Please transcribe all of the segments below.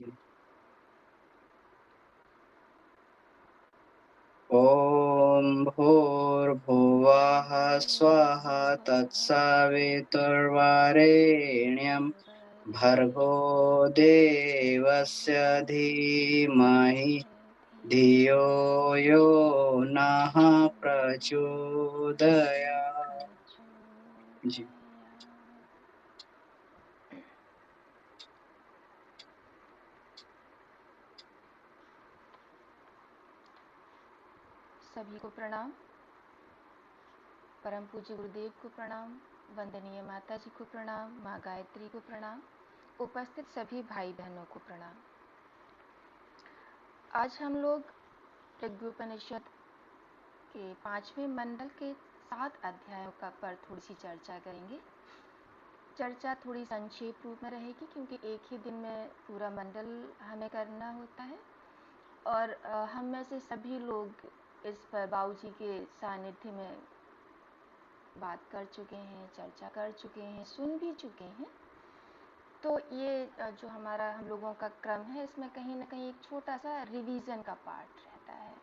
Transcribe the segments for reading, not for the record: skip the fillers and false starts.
जी। ॐ भूर्भुवः स्वः तत्सवितुर्वरेण्यं भर्गो देवस्य धीमहि धियो यो नः प्रचोदयात्। जी। सभी को प्रणाम। परम पूज्य गुरुदेव को प्रणाम, वंदनीय माता जी को प्रणाम, माँ गायत्री को प्रणाम, उपस्थित सभी भाई बहनों को प्रणाम। आज हम लोग ऋग्वेदोपनिषद के 5वें मंडल के 7 अध्यायों का पर थोड़ी सी चर्चा करेंगे। चर्चा थोड़ी संक्षेप रूप में रहेगी क्योंकि एक ही दिन में पूरा मंडल हमें करना होता है और हम में से सभी लोग इस पर बाबू जी के सानिध्य में बात कर चुके हैं, चर्चा कर चुके हैं, सुन भी चुके हैं। तो ये जो हमारा हम लोगों का क्रम है, इसमें कहीं ना कहीं एक छोटा सा रिवीजन का पार्ट रहता है।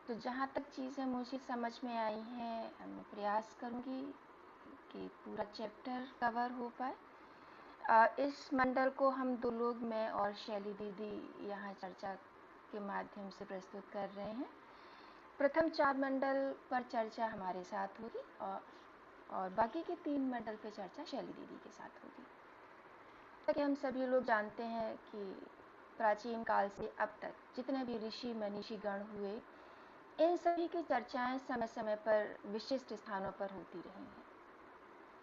तो जहाँ तक चीज़ें मुझे समझ में आई हैं, मैं प्रयास करूँगी कि पूरा चैप्टर कवर हो पाए। इस मंडल को हम दो लोग, मैं और शैली दीदी, यहाँ चर्चा के माध्यम से प्रस्तुत कर रहे हैं। प्रथम 4 मंडल पर चर्चा हमारे साथ होगी और बाकी के 3 मंडल पर चर्चा शैली दीदी के साथ होगी। कि हम सभी लोग जानते हैं कि प्राचीन काल से अब तक जितने भी ऋषि मनीषी गण हुए, इन सभी की चर्चाएं समय समय पर विशिष्ट स्थानों पर होती रही हैं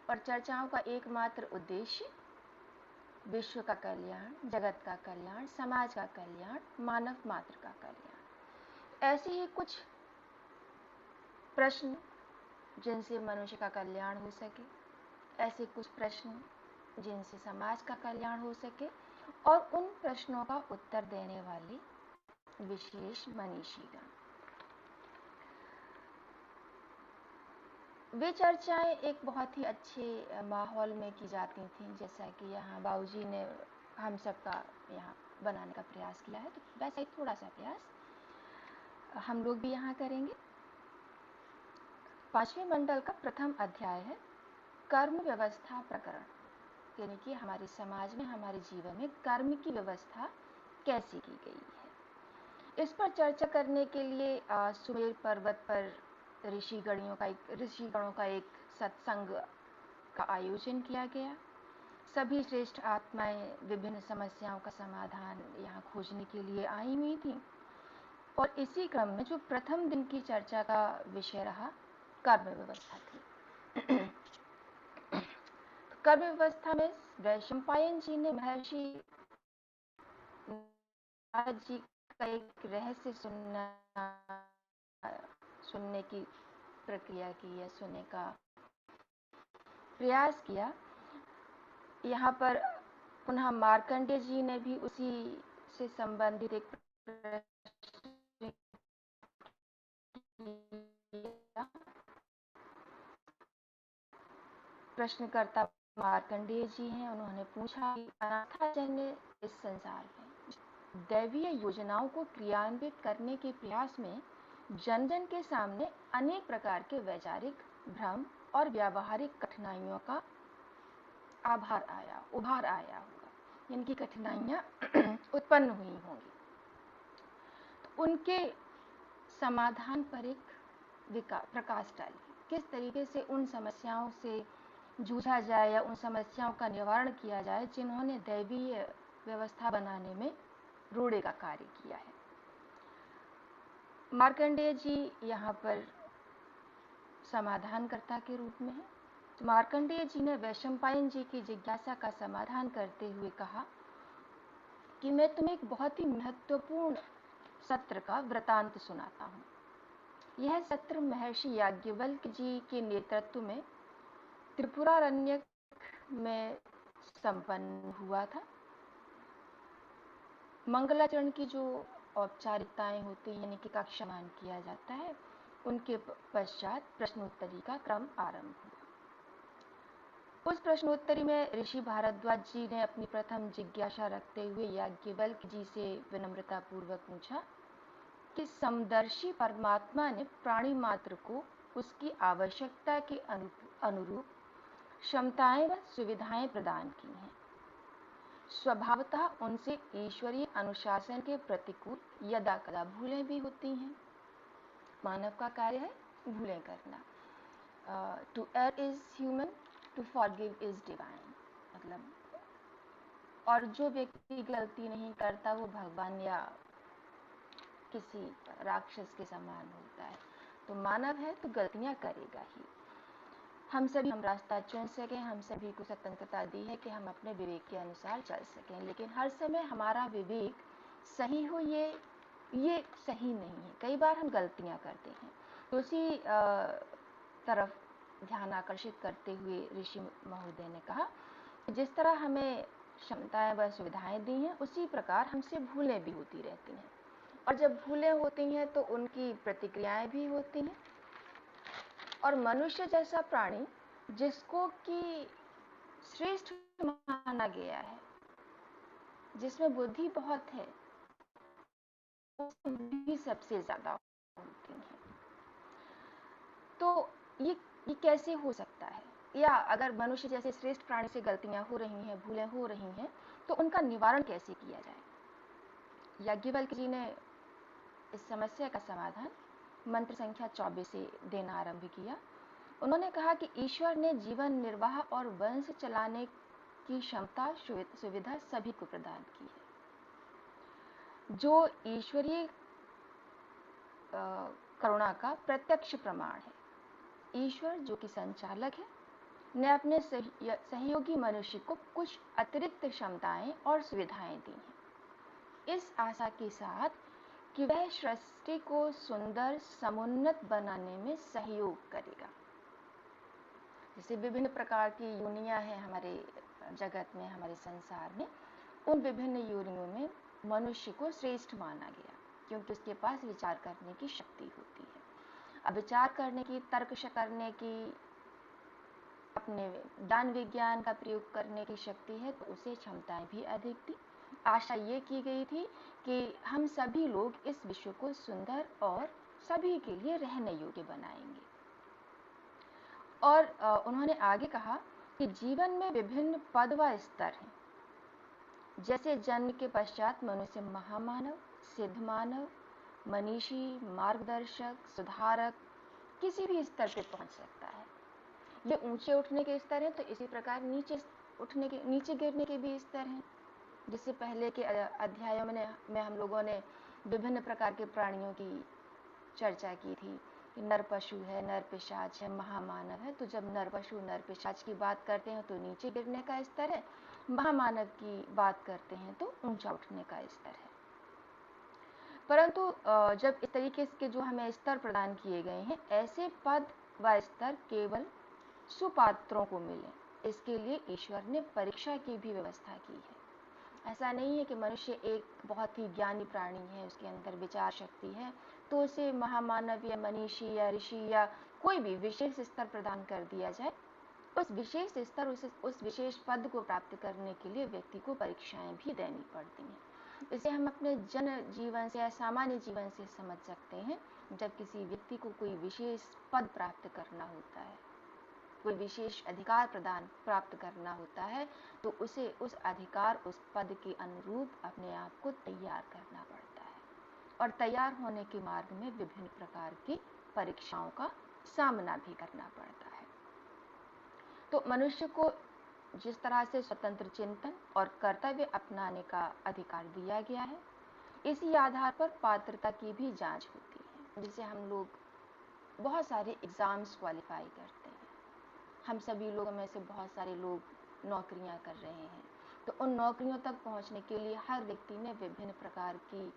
और चर्चाओं का एकमात्र उद्देश्य विश्व का कल्याण, जगत का कल्याण, समाज का कल्याण, मानव मात्र का कल्याण। ऐसे ही कुछ प्रश्न जिनसे मनुष्य का कल्याण हो सके, ऐसे कुछ प्रश्न जिनसे समाज का कल्याण हो सके और उन प्रश्नों का उत्तर देने वाले विशेष मनीषीगण। वे चर्चाएं एक बहुत ही अच्छे माहौल में की जाती थी, जैसा कि यहाँ बाबूजी ने हम सबका यहाँ बनाने का प्रयास किया है, तो वैसा ही थोड़ा सा प्रयास हम लोग भी यहाँ करेंगे। 5वें मंडल का प्रथम अध्याय है कर्म व्यवस्था प्रकरण, यानी कि हमारे समाज में, हमारे जीवन में कर्म की व्यवस्था कैसी की गई है। इस पर चर्चा करने के लिए सुमेर पर्वत पर ऋषिगणों का एक सत्संग का आयोजन किया गया। सभी श्रेष्ठ आत्माएं विभिन्न समस्याओं का समाधान यहाँ खोजने के लिए आई हुई थी और इसी क्रम में जो प्रथम दिन की चर्चा का विषय रहा, कर्म व्यवस्था थी। कर्म व्यवस्था में वैशंपायन जी ने महर्षि नारद जी का एक रहस्य सुनने की प्रक्रिया की या सुनने का प्रयास किया। यहाँ पर पुनः मार्कंडेय जी ने भी उसी से संबंधित एक प्रश्नकर्ता मार्कंडेय जी हैं। उन्होंने पूछा कि अनाथाजन्य इस संसार में दैवीय योजनाओं को क्रियान्वित करने के प्रयास में जन जन के सामने अनेक प्रकार के वैचारिक भ्रम और व्यावहारिक कठिनाइयों का उभार आया होगा, इनकी कठिनाइयाँ उत्पन्न हुई होंगी। तो उनके समाधान पर एक प्रकाश डाली, किस तरीके से उन समस्याओं से जूझा जाए या उन समस्याओं का निवारण किया जाए जिन्होंने दैवीय व्यवस्था बनाने में रोड़े का कार्य किया है। मार्कंडेय जी यहाँ पर समाधानकर्ता के रूप में है। तो मार्कंडेय जी ने वैशंपायन जी की जिज्ञासा का समाधान करते हुए कहा कि मैं तुम्हें एक बहुत ही महत्वपूर्ण सत्र का वृतांत सुनाता हूँ। यह सत्र महर्षि याज्ञवल्क्य जी के नेतृत्व में त्रिपुरारण्यक में संपन्न हुआ था। मंगलाचरण की जो औपचारिकताएं होती हैं, यानी कि कक्षामान किया जाता है, उनके पश्चात प्रश्नोत्तरी का क्रम आरंभ हुआ। उस प्रश्नोत्तरी में ऋषि भारद्वाज जी ने अपनी प्रथम जिज्ञासा रखते हुए याज्ञवल्क्य जी से विनम्रता पूर्वक पूछा कि समदर्शी परमात्मा ने प्राणी मात्र को उसकी आवश्यकता के अनुरूप क्षमताएं व सुविधाएं प्रदान की हैं। स्वभावतः उनसे ईश्वरीय अनुशासन के प्रतिकूल यदा कदा भूलें भी होती हैं। मानव का कार्य है भूलें करना। To err is human, to forgive is divine. मतलब, और जो व्यक्ति गलती नहीं करता वो भगवान या किसी राक्षस के समान होता है। तो मानव है तो गलतियां करेगा ही। हम रास्ता चुन सकें, हम सभी को स्वतंत्रता दी है कि हम अपने विवेक के अनुसार चल सकें, लेकिन हर समय हमारा विवेक सही हो ये सही नहीं है। कई बार हम गलतियां करते हैं। तो उसी तरफ ध्यान आकर्षित करते हुए ऋषि महोदय ने कहा, जिस तरह हमें क्षमताएं व सुविधाएं दी हैं, उसी प्रकार हमसे भूलें भी होती रहती हैं, और जब भूलें होती हैं तो उनकी प्रतिक्रियाएं भी होती हैं। और मनुष्य जैसा प्राणी जिसको कि श्रेष्ठ माना गया है, जिसमें बुद्धि बहुत है, भी सबसे ज्यादा होती है। तो ये कैसे हो सकता है? या अगर मनुष्य जैसे श्रेष्ठ प्राणी से गलतियां हो रही हैं, भूलें हो रही हैं, तो उनका निवारण कैसे किया जाए? याज्ञवल्क्य जी ने इस समस्या का समाधान मंत्र संख्या 24 से देना आरंभ किया। उन्होंने कहा कि ईश्वर ने जीवन निर्वाह और वंश चलाने की क्षमता सुविधा सभी को प्रदान की है। जो ईश्वरीय करुणा का प्रत्यक्ष प्रमाण है। ईश्वर जो कि संचालक है, ने अपने सहयोगी मनुष्य को कुछ अतिरिक्त क्षमताएं और सुविधाएं दी हैं, इस आशा के साथ कि वह सृष्टि को सुंदर समुन्नत बनाने में सहयोग करेगा। जैसे विभिन्न प्रकार की योनियां हैं हमारे जगत में, हमारे संसार में, उन विभिन्न योनियों में मनुष्य को श्रेष्ठ माना गया क्योंकि उसके पास विचार करने की शक्ति होती है। अब विचार करने की, तर्क करने की, अपने ज्ञान विज्ञान का प्रयोग करने की शक्ति है, तो उसे क्षमताएं भी अधिक थी। आशा ये की गई थी कि हम सभी लोग इस विश्व को सुंदर और सभी के लिए रहने योग्य बनाएंगे। और उन्होंने आगे कहा कि जीवन में विभिन्न पद व स्तर हैं। जैसे जन्म के पश्चात मनुष्य महामानव, सिद्ध मानव, मनीषी, मार्गदर्शक, सुधारक किसी भी स्तर पे पहुंच सकता है। ये ऊंचे उठने के स्तर हैं, तो इसी प्रकार नीचे गिरने के भी स्तर हैं। जिससे पहले के अध्यायों में हम लोगों ने विभिन्न प्रकार के प्राणियों की चर्चा की थी। नर पशु है, नर पिशाच है, महामानव है। तो जब नर पशु, नर पिशाच की बात करते हैं तो नीचे गिरने का स्तर है, महामानव की बात करते हैं तो ऊंचा उठने का स्तर है। परंतु जब इस तरीके के जो हमें स्तर प्रदान किए गए हैं, ऐसे पद व स्तर केवल सुपात्रों को मिले, इसके लिए ईश्वर ने परीक्षा की भी व्यवस्था की है। ऐसा नहीं है कि मनुष्य एक बहुत ही ज्ञानी प्राणी है, उसके अंदर विचार शक्ति है, तो उसे महामानव या मनीषी या ऋषि या कोई भी विशेष स्तर प्रदान कर दिया जाए। उस विशेष स्तर, उस विशेष पद को प्राप्त करने के लिए व्यक्ति को परीक्षाएं भी देनी पड़ती हैं। इसे हम अपने जन जीवन से या सामान्य जीवन से समझ सकते हैं। जब किसी व्यक्ति को कोई विशेष पद प्राप्त करना होता है, कोई विशेष अधिकार प्राप्त करना होता है, तो उसे उस अधिकार, उस पद के अनुरूप अपने आप को तैयार करना पड़ता है, और तैयार होने के मार्ग में विभिन्न प्रकार की परीक्षाओं का सामना भी करना पड़ता है। तो मनुष्य को जिस तरह से स्वतंत्र चिंतन और कर्तव्य अपनाने का अधिकार दिया गया है, इसी आधार पर पात्रता की भी जांच होती है। जिसे हम लोग बहुत सारे एग्जाम्स क्वालिफाई करते हैं। हम सभी लोगों में से बहुत सारे लोग नौकरियां कर रहे हैं, तो उन नौकरियों तक पहुंचने के लिए हर व्यक्ति ने विभिन्न प्रकार की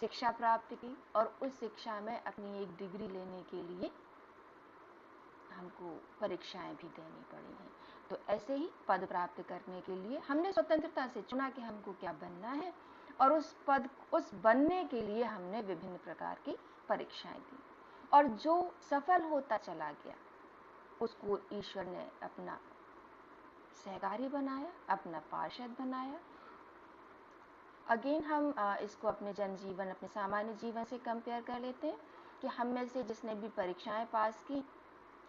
शिक्षा प्राप्त की, और उस शिक्षा में अपनी एक डिग्री लेने के लिए हमको परीक्षाएं भी देनी पड़ी हैं। तो ऐसे ही पद प्राप्त करने के लिए हमने स्वतंत्रता से चुना कि हमको क्या बनना है, और उस बनने के लिए हमने विभिन्न प्रकार की परीक्षाएं दी, और जो सफल होता चला गया उसको ईश्वर ने अपना सहकारी बनाया, अपना पार्षद बनाया। अगेन हम इसको अपने जनजीवन, अपने सामान्य जीवन से कंपेयर कर लेते हैं कि हम में से जिसने भी परीक्षाएं पास की,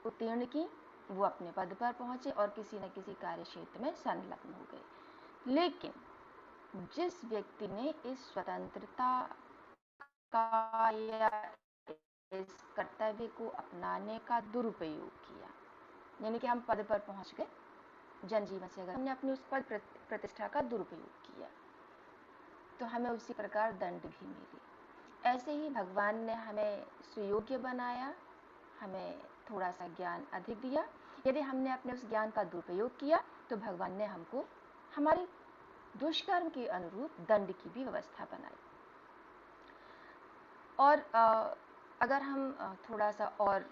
उत्तीर्ण की, वो अपने पद पर पहुंचे और किसी न किसी कार्य क्षेत्र में संलग्न हो गए। लेकिन जिस व्यक्ति ने इस स्वतंत्रता का या इस कर्तव्य को अपनाने का दुरुपयोग किया, यानी कि हम पद पर पहुंच गए जनजीवन से, अगर हमने अपनी उस पद प्रतिष्ठा का दुरुपयोग किया तो हमें उसी प्रकार दंड भी मिली। ऐसे ही भगवान ने हमें सुयोग्य बनाया, हमें थोड़ा सा ज्ञान अधिक दिया। यदि हमने अपने उस ज्ञान का दुरुपयोग किया तो भगवान ने हमको हमारे दुष्कर्म के अनुरूप दंड की भी व्यवस्था बनाई। और अगर हम थोड़ा सा और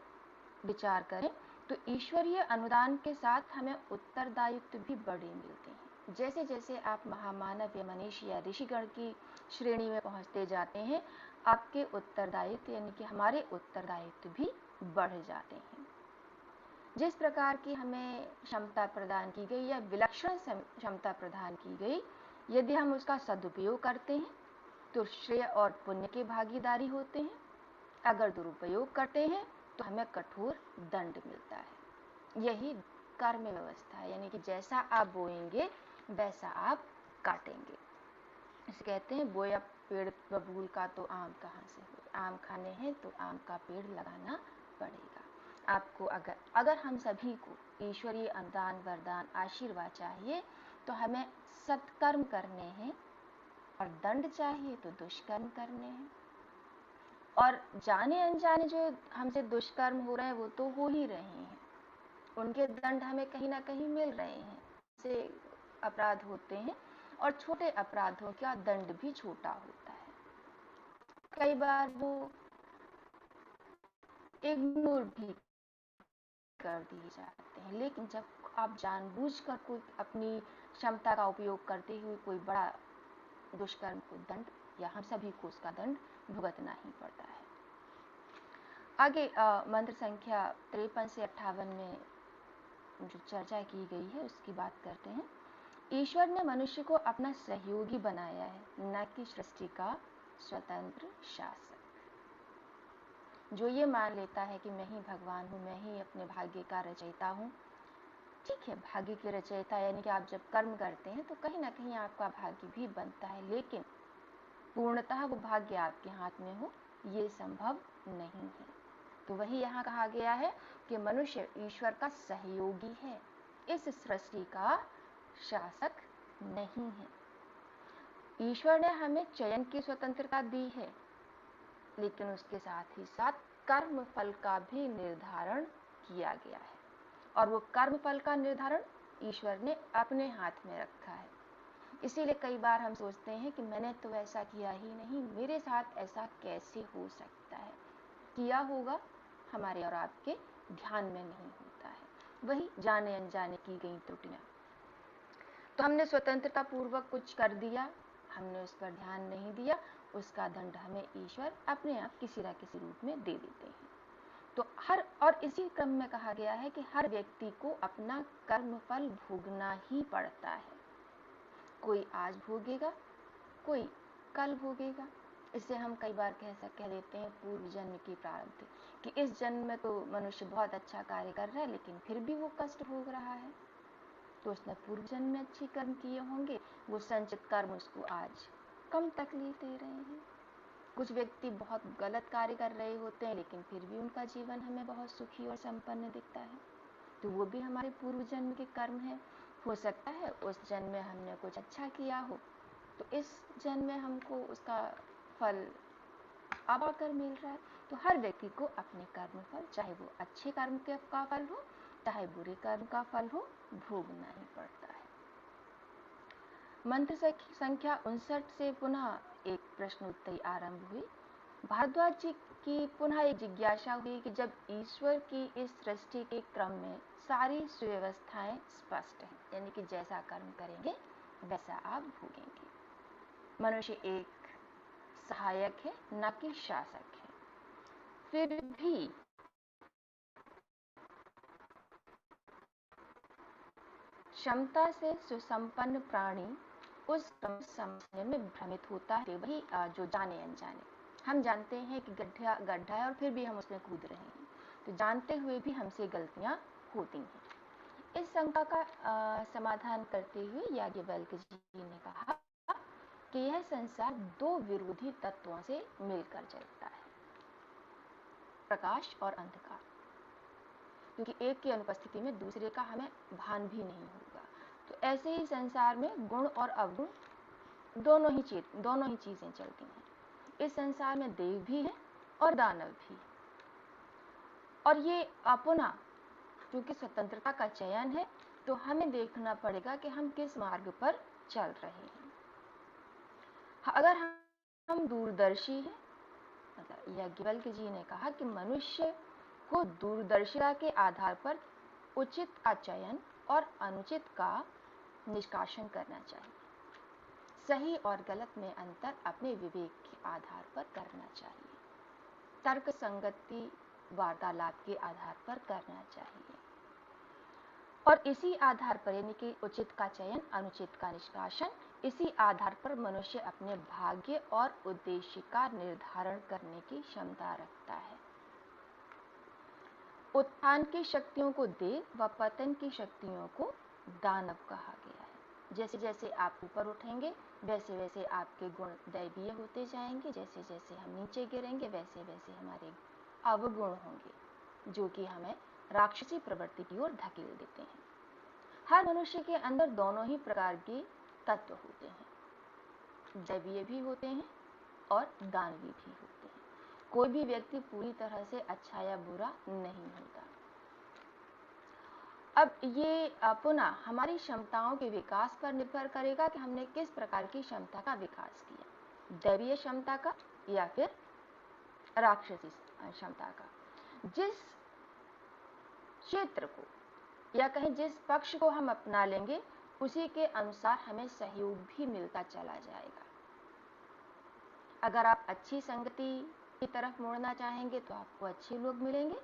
विचार करें तो ईश्वरीय अनुदान के साथ हमें उत्तरदायित्व भी बड़े मिलते हैं। जैसे जैसे आप महामानव या मनीषी या ऋषिगण की श्रेणी में पहुंचते जाते हैं, आपके उत्तरदायित्व यानी कि हमारे उत्तरदायित्व भी बढ़ जाते हैं। जिस प्रकार की हमें क्षमता प्रदान की गई या विलक्षण क्षमता प्रदान की गई, यदि हम उसका सदुपयोग करते हैं तो श्रेय और पुण्य के भागीदारी होते हैं। अगर दुरुपयोग करते हैं तो हमें कठोर दंड मिलता है। यही कर्म व्यवस्था है, यानी कि जैसा आप बोएंगे वैसा आप काटेंगे। इसे कहते हैं बोया पेड़ बबूल का तो आम कहाँ से हो, आम खाने हैं तो आम का पेड़ लगाना पड़ेगा आपको। अगर हम सभी को ईश्वरीय अनुदान, वरदान, आशीर्वाद चाहिए तो हमें सत्कर्म करने हैं, और दंड चाहिए तो दुष्कर्म करने हैं। और जाने अनजाने जो हमसे दुष्कर्म हो रहे हैं वो तो हो ही रहे हैं, उनके दंड हमें कहीं ना कहीं मिल रहे हैं। से अपराध होते हैं और छोटे अपराधों का दंड भी छोटा होता है। कई बार वो इग्नोर भी कर दिए जाते हैं, लेकिन जब आप जानबूझकर कोई अपनी क्षमता का उपयोग करते हुए कोई बड़ा दुष्कर्म को दंड, या हम सभी को उसका दंड भुगतना ही पड़ता है। आगे मंत्र संख्या 53 से 58 में जो चर्चा की गई है उसकी बात करते हैं। ईश्वर ने मनुष्य को अपना सहयोगी बनाया है, न कि सृष्टि का स्वतंत्र शासक। जो ये मान लेता है कि मैं ही भगवान हूँ, मैं ही अपने भाग्य का रचयिता हूँ। ठीक है, भाग्य के रचयिता यानी कि आप जब कर्म करते हैं तो कहीं ना कहीं आपका भाग्य भी बनता है, लेकिन पूर्णतः वो भाग्य आपके हाथ में हो ये संभव नहीं है। तो वही यहाँ कहा गया है कि मनुष्य ईश्वर का सहयोगी है, इस सृष्टि का शासक नहीं है। ईश्वर ने हमें चयन की स्वतंत्रता दी है, लेकिन उसके साथ ही साथ कर्म फल का भी निर्धारण किया गया है, और वो कर्म फल का निर्धारण ईश्वर ने अपने हाथ में रखा है। इसीलिए कई बार हम सोचते हैं कि मैंने तो ऐसा किया ही नहीं, मेरे साथ ऐसा कैसे हो सकता है। किया होगा, हमारे और आपके ध्यान में नहीं होता है। वही जाने अनजाने की गई त्रुटियां। तो हमने स्वतंत्रता पूर्वक कुछ कर दिया, हमने उस पर ध्यान नहीं दिया, उसका दंड हमें ईश्वर अपने आप किसी न किसी रूप में दे देते हैं। तो और इसी क्रम में कहा गया है कि हर व्यक्ति को अपना कर्म फल भोगना ही पड़ता है। कोई आज भोगेगा, कोई कल भोगेगा। इसे हम कई बार कह देते हैं पूर्व जन्म की प्रारब्ध, कि इस जन्म में तो मनुष्य बहुत अच्छा कार्य कर रहा है लेकिन फिर भी वो कष्ट भोग रहा है। तो उसने पूर्व जन्म में अच्छे कर्म किए होंगे, वो संचित कर्म उसको आज कम तकलीफ दे रहे हैं। कुछ व्यक्ति बहुत गलत कार्य कर रहे होते हैं लेकिन फिर भी उनका जीवन हमें बहुत सुखी और संपन्न दिखता है। तो वो भी हमारे पूर्व जन्म के कर्म है। हो सकता है उस जन्म में हमने कुछ अच्छा किया हो, तो इस जन्म में हमको उसका फल अब आकर मिल रहा है। तो हर व्यक्ति को अपने कर्म फल, चाहे वो अच्छे कर्म का फल हो चाहे बुरे कर्म का फल हो, भोगना ही पड़ता है। मंत्र संख्या 59 से पुनः एक प्रश्नोत्तरी आरंभ हुई। भारद्वाज जी की पुनः एक जिज्ञासा हुई कि जब ईश्वर की इस सृष्टि के क्रम में सारी सुव्यवस्थाएं स्पष्ट हैं, यानी कि जैसा कर्म करेंगे वैसा आप भोगेंगे। मनुष्य एक सहायक है, न कि शासक है। फिर भी क्षमता से सुसंपन्न प्राणी उस क्रम समझने में भ्रमित होता है, वही जो जाने अनजाने। हम जानते हैं कि गड्ढा है और फिर भी हम उसमें कूद रहे हैं, तो जानते हुए भी हमसे गलतियां होती हैं। इस शंका का समाधान करते हुए याज्ञवल्क्य जी ने कहा कि यह संसार दो विरोधी तत्वों से मिलकर चलता है, प्रकाश और अंधकार, क्योंकि एक की अनुपस्थिति में दूसरे का हमें भान भी नहीं होगा। तो ऐसे ही संसार में गुण और अवगुण दोनों ही चीजें चलती हैं। इस संसार में देव भी है और दानव भी, और ये अपना क्योंकि स्वतंत्रता का चयन है, तो हमें देखना पड़ेगा कि हम किस मार्ग पर चल रहे हैं। अगर हम दूरदर्शी हैं, मतलब याज्ञवल्क्य जी ने कहा कि मनुष्य को दूरदर्शिता के आधार पर उचित का चयन और अनुचित का निष्कासन करना चाहिए। सही और गलत में अंतर अपने विवेक के आधार पर करना चाहिए, तर्क संगति वार्तालाप के आधार पर करना चाहिए, और इसी आधार पर यानी कि उचित का चयन अनुचित का निष्कासन, इसी आधार पर मनुष्य अपने भाग्य और उद्देश्य का निर्धारण करने की क्षमता रखता है। उत्थान की शक्तियों को देव व पतन की शक्तियों को दानव कहा गया है। जैसे जैसे आप ऊपर उठेंगे वैसे वैसे आपके गुण दैवीय होते जाएंगे, जैसे जैसे हम नीचे गिरेंगे वैसे वैसे हमारे अवगुण होंगे जो कि हमें राक्षसी प्रवृत्ति की ओर धकेल देते हैं। हर मनुष्य के अंदर दोनों ही प्रकार के तत्व होते हैं, दैवीय भी होते हैं और दानवीय भी होते हैं। कोई भी व्यक्ति पूरी तरह से अच्छा या बुरा नहीं होता। अब ये पुनः हमारी क्षमताओं के विकास पर निर्भर करेगा कि हमने किस प्रकार की क्षमता का विकास किया, दैवीय क्षमता का या फिर राक्षसी क्षमता का। जिस क्षेत्र को या कहीं जिस पक्ष को हम अपना लेंगे उसी के अनुसार हमें सहयोग भी मिलता चला जाएगा। अगर आप अच्छी संगति की तरफ मुड़ना चाहेंगे तो आपको अच्छे लोग मिलेंगे,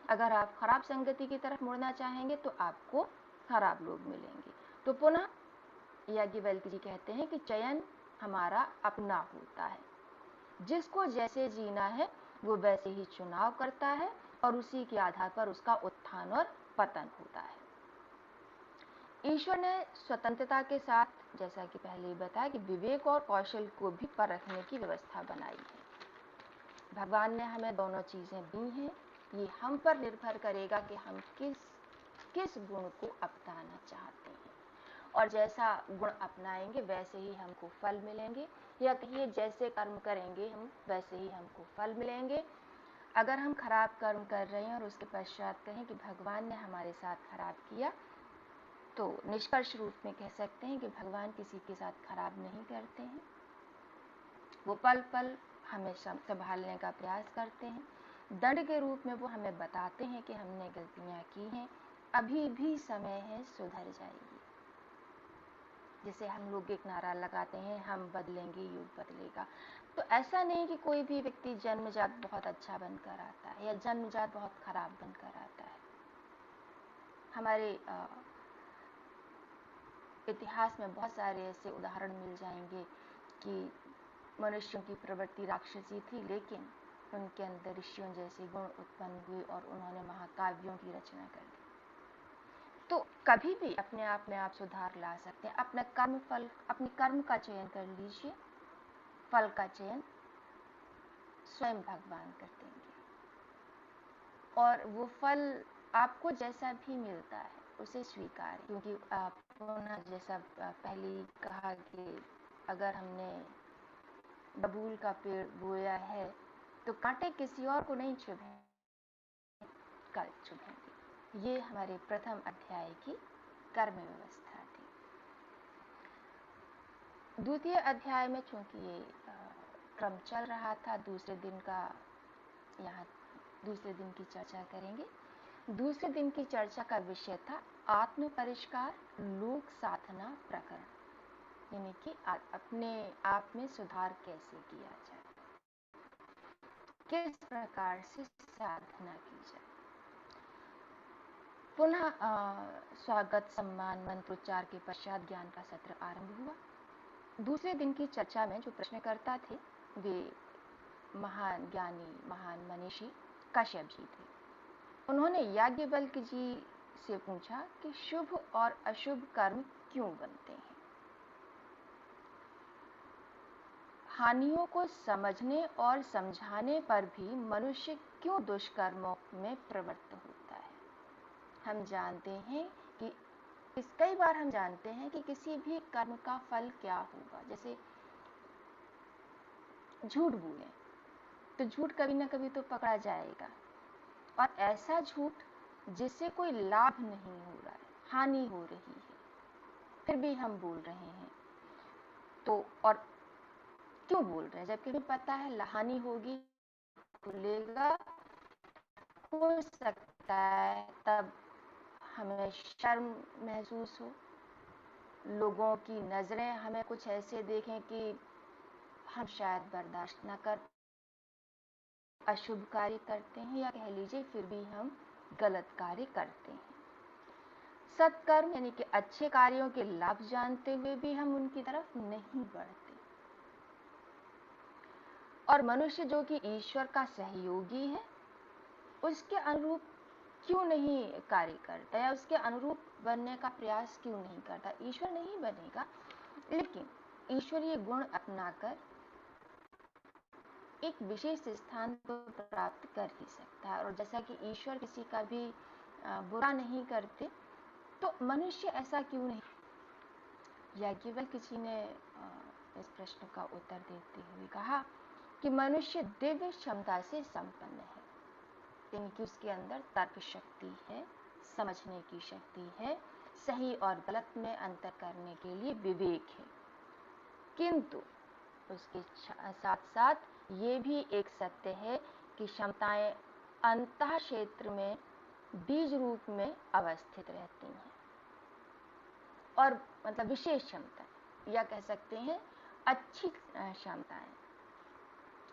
अगर आप खराब संगति की तरफ मुड़ना चाहेंगे तो आपको खराब लोग मिलेंगे। तो पुनः याज्ञवल्क्य जी कहते हैं कि चयन हमारा अपना होता है, जिसको जैसे जीना है वो वैसे ही चुनाव करता है और उसी के आधार पर उसका उत्थान और पतन होता है। ईश्वर ने स्वतंत्रता के साथ, जैसा कि पहले ही बताया, कि विवेक और कौशल को भी परखने की व्यवस्था बनाई है। भगवान ने हमें दोनों चीजें दी हैं, ये हम पर निर्भर करेगा कि हम किस गुण को अपनाना चाहते हैं, और जैसा गुण अपनाएंगे वैसे ही हमको फल मिलेंगे, या कहिए जैसे कर्म करेंगे हम वैसे ही हमको फल मिलेंगे। अगर हम खराब कर्म कर रहे हैं और उसके पश्चात कहें कि भगवान ने हमारे साथ खराब किया, तो निष्कर्ष रूप में कह सकते हैं कि भगवान किसी के साथ खराब नहीं करते हैं। वो पल पल हमें संभालने का प्रयास करते हैं। दंड के रूप में वो हमें बताते हैं कि हमने गलतियां की हैं, अभी भी समय है, सुधर जाइए। जैसे हम लोग एक नारा लगाते हैं, हम बदलेंगे युग बदलेगा। तो ऐसा नहीं कि कोई भी व्यक्ति जन्मजात बहुत अच्छा बनकर आता है या जन्मजात बहुत खराब बनकर आता है। हमारे इतिहास में बहुत सारे ऐसे उदाहरण मिल जाएंगे कि मनुष्यों की प्रवृत्ति राक्षसी थी, लेकिन उनके अंदर ऋषियों जैसे गुण उत्पन्न हुए और उन्होंने महाकाव्यों की रचना कर दी। तो कभी भी अपने आप में आप सुधार ला सकते हैं। अपने कर्म का चयन कर लीजिए, फल का चयन स्वयं भगवान कर देंगे, और वो फल आपको जैसा भी मिलता है उसे स्वीकार, क्योंकि आपने जैसा पहले ही कहा कि अगर हमने बबूल का पेड़ बोया है तो कांटे किसी और को नहीं चुभेंगे, कल चुभेंगे। ये हमारे प्रथम अध्याय की कर्म व्यवस्था थी। द्वितीय अध्याय में चूंकि ये क्रम चल रहा था, दूसरे दिन की चर्चा करेंगे। दूसरे दिन की चर्चा का विषय था आत्म परिष्कार लोक साधना प्रकरण, यानी कि अपने आप में सुधार कैसे किया जाए, किस प्रकार से साधना की जाए। पुनः स्वागत सम्मान मंत्रोच्चार के पश्चात ज्ञान का सत्र आरंभ हुआ। दूसरे दिन की चर्चा में जो प्रश्नकर्ता थे वे महान ज्ञानी, महान मनीषी कश्यप जी थे। उन्होंने याज्ञवल्क्य जी से पूछा कि शुभ और अशुभ कर्म क्यों बनते हैं। हानियों को समझने और समझाने पर भी मनुष्य क्यों दुष्कर्मों में प्रवृत्त होता है। हम जानते हैं कि कई बार हम जानते हैं कि किसी भी कर्म का फल क्या होगा। जैसे झूठ बोले तो झूठ कभी ना कभी तो पकड़ा जाएगा, और ऐसा झूठ जिससे कोई लाभ नहीं हो रहा है, हानि हो रही है, फिर भी हम बोल रहे हैं। तो और क्यों बोल रहे हैं जबकि हमें पता है हानि होगी, खुलेगा, हो सकता है तब हमें शर्म महसूस हो, लोगों की नजरें हमें कुछ ऐसे देखें कि हम शायद बर्दाश्त न कर, अशुभ कार्य करते हैं, या कह लीजिए फिर भी हम गलत कार्य करते हैं। सत्कर्म यानी कि अच्छे कार्यों के लाभ जानते हुए भी हम उनकी तरफ नहीं बढ़ते। और मनुष्य जो कि ईश्वर का सहयोगी है, उसके अनुरूप क्यों नहीं कार्य करता, या उसके अनुरूप बनने का प्रयास क्यों नहीं करता। ईश्वर नहीं बनेगा, लेकिन ईश्वरीय गुण अपनाकर एक विशेष स्थान तो प्राप्त कर ही सकता है। और जैसा कि ईश्वर किसी का भी बुरा नहीं करते, तो मनुष्य ऐसा क्यों नहीं। याज्ञवल्क्य जी ने इस प्रश्न का उत्तर देते हुए कहा कि मनुष्य दिव्य क्षमता से संपन्न है, यानी कि उसके अंदर तर्क शक्ति है, समझने की शक्ति है, सही और गलत में अंतर करने के लिए विवेक है। किंतु उसके साथ साथ ये भी एक सत्य है कि क्षमताएं अंतः क्षेत्र में बीज रूप में अवस्थित रहती हैं, और मतलब विशेष क्षमताएं, या कह सकते हैं अच्छी क्षमताएं।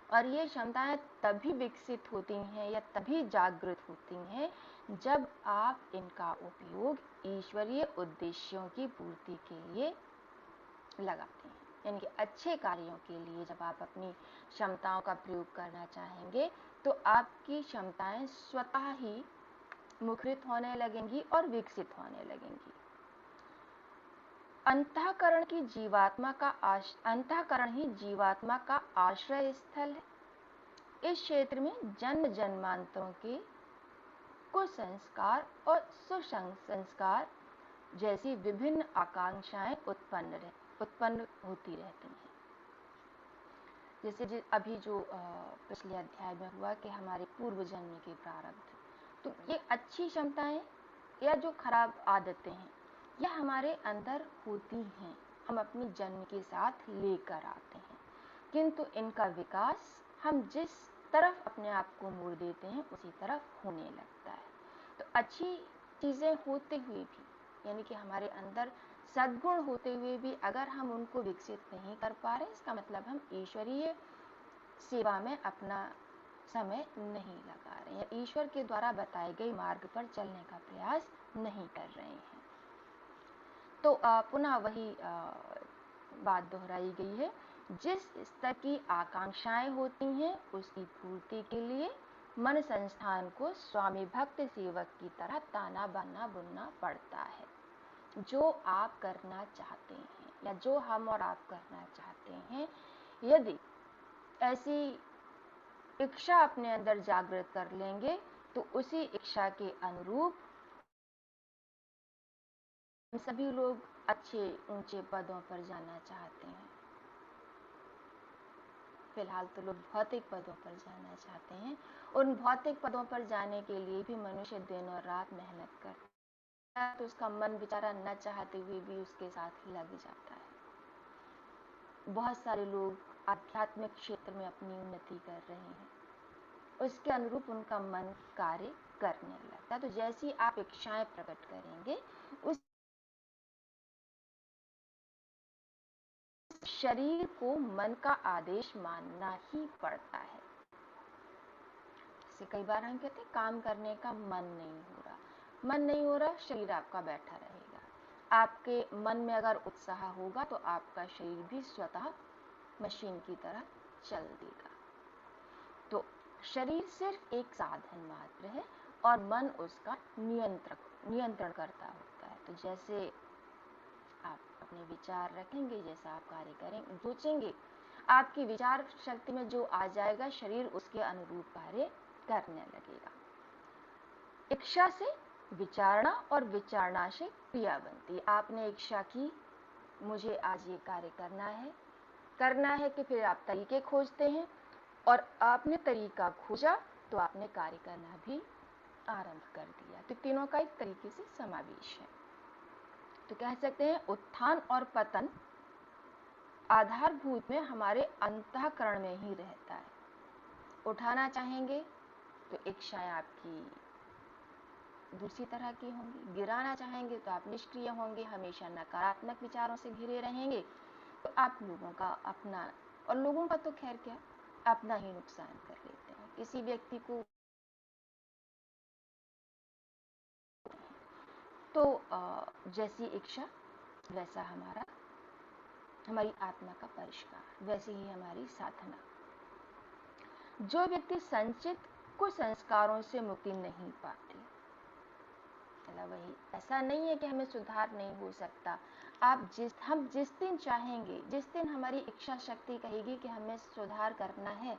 और ये क्षमताएं तभी विकसित होती हैं या तभी जागृत होती हैं जब आप इनका उपयोग ईश्वरीय उद्देश्यों की पूर्ति के लिए लगाते हैं। यानी कि अच्छे कार्यों के लिए जब आप अपनी क्षमताओं का प्रयोग करना चाहेंगे, तो आपकी क्षमताएं स्वतः ही मुखरित होने लगेंगी और विकसित होने लगेंगी। अंतःकरण ही जीवात्मा का आश्रय स्थल है। इस क्षेत्र में जन्म जन्मांतरों के कुसंस्कार और सुसंस्कार जैसी विभिन्न आकांक्षाएं उत्पन्न होती रहती हैं। जैसे अभी जो पिछले अध्याय में हुआ कि हमारे पूर्व जन्म के प्रारब्ध, तो ये अच्छी क्षमताएं या जो खराब आदतें हैं, यह हमारे अंदर होती हैं, हम अपनी जन्म के साथ लेकर आते हैं। किंतु इनका विकास हम जिस तरफ अपने आप को मोड़ देते हैं उसी तरफ होने लगता है। तो अच्छी चीजें होते हुए भी, यानी कि हमारे अंदर सद्गुण होते हुए भी अगर हम उनको विकसित नहीं कर पा रहे, इसका मतलब हम ईश्वरीय सेवा में अपना समय नहीं लगा रहे हैं, ईश्वर के द्वारा बताए गए मार्ग पर चलने का प्रयास नहीं कर रहे हैं। तो पुनः वही बात दोहराई गई है, जिस स्तर की आकांक्षाएं होती हैं उसकी पूर्ति के लिए मन संस्थान को स्वामी भक्त सेवक की तरह ताना बाना बुनना पड़ता है। जो आप करना चाहते हैं या जो हम और आप करना चाहते हैं, यदि ऐसी इच्छा अपने अंदर जागृत कर लेंगे तो उसी इच्छा के अनुरूप सभी लोग अच्छे ऊंचे पदों पर जाना चाहते हैं। फिलहाल तो लोग भौतिक पदों पर जाना चाहते हैं। उन भौतिक पदों पर जाने के लिए भी मनुष्य दिन और रात मेहनत करता है, तो उसका मन बेचारा न चाहते हुए भी उसके साथ ही लग जाता है। बहुत सारे लोग आध्यात्मिक क्षेत्र में अपनी उन्नति कर रहे हैं, उसके अनुरूप उनका मन कार्य करने लगता है। तो जैसी आप इच्छाएं प्रकट करेंगे, उस शरीर को मन का आदेश मानना ही पड़ता है। जैसे कई बार हम कहते हैं काम करने का मन नहीं हो रहा, मन नहीं हो रहा, शरीर आपका बैठा रहेगा। आपके मन में अगर उत्साह होगा तो आपका शरीर भी स्वतः मशीन की तरह चल देगा। तो शरीर सिर्फ एक साधन मात्र है और मन उसका नियंत्रण करता होता है। तो जैसे आप अपने विचार रखेंगे, जैसा आप कार्य करेंगे, सोचेंगे, आपकी विचार शक्ति में जो आ जाएगा, शरीर उसके अनुरूप कार्य करने लगेगा। इच्छा से विचारणा और विचारणा से क्रिया बनती है। आपने इच्छा की, मुझे आज ये कार्य करना है कि फिर आप तरीके खोजते हैं और आपने तरीका खोजा तो आपने कार्य करना भी आरंभ कर दिया। तो तीनों का एक तरीके से समावेश है। तो कह सकते हैं उत्थान और पतन आधारभूत में हमारे अंतःकरण में ही रहता है। उठाना चाहेंगे तो इच्छाएं आपकी दूसरी तरह की होंगी, गिराना चाहेंगे तो आप निष्क्रिय होंगे, हमेशा नकारात्मक विचारों से घिरे रहेंगे तो आप लोगों का अपना, और लोगों का तो खैर क्या, अपना ही नुकसान कर लेते हैं। किसी व्यक्ति को तो जैसी इच्छा वैसा हमारी आत्मा का परिष्कार, वैसे ही हमारी साधना। जो व्यक्ति संचित कुछ संस्कारों से मुक्ति नहीं पाते, मतलब वही, ऐसा नहीं है कि हमें सुधार नहीं हो सकता। हम जिस दिन चाहेंगे, जिस दिन हमारी इच्छा शक्ति कहेगी कि हमें सुधार करना है,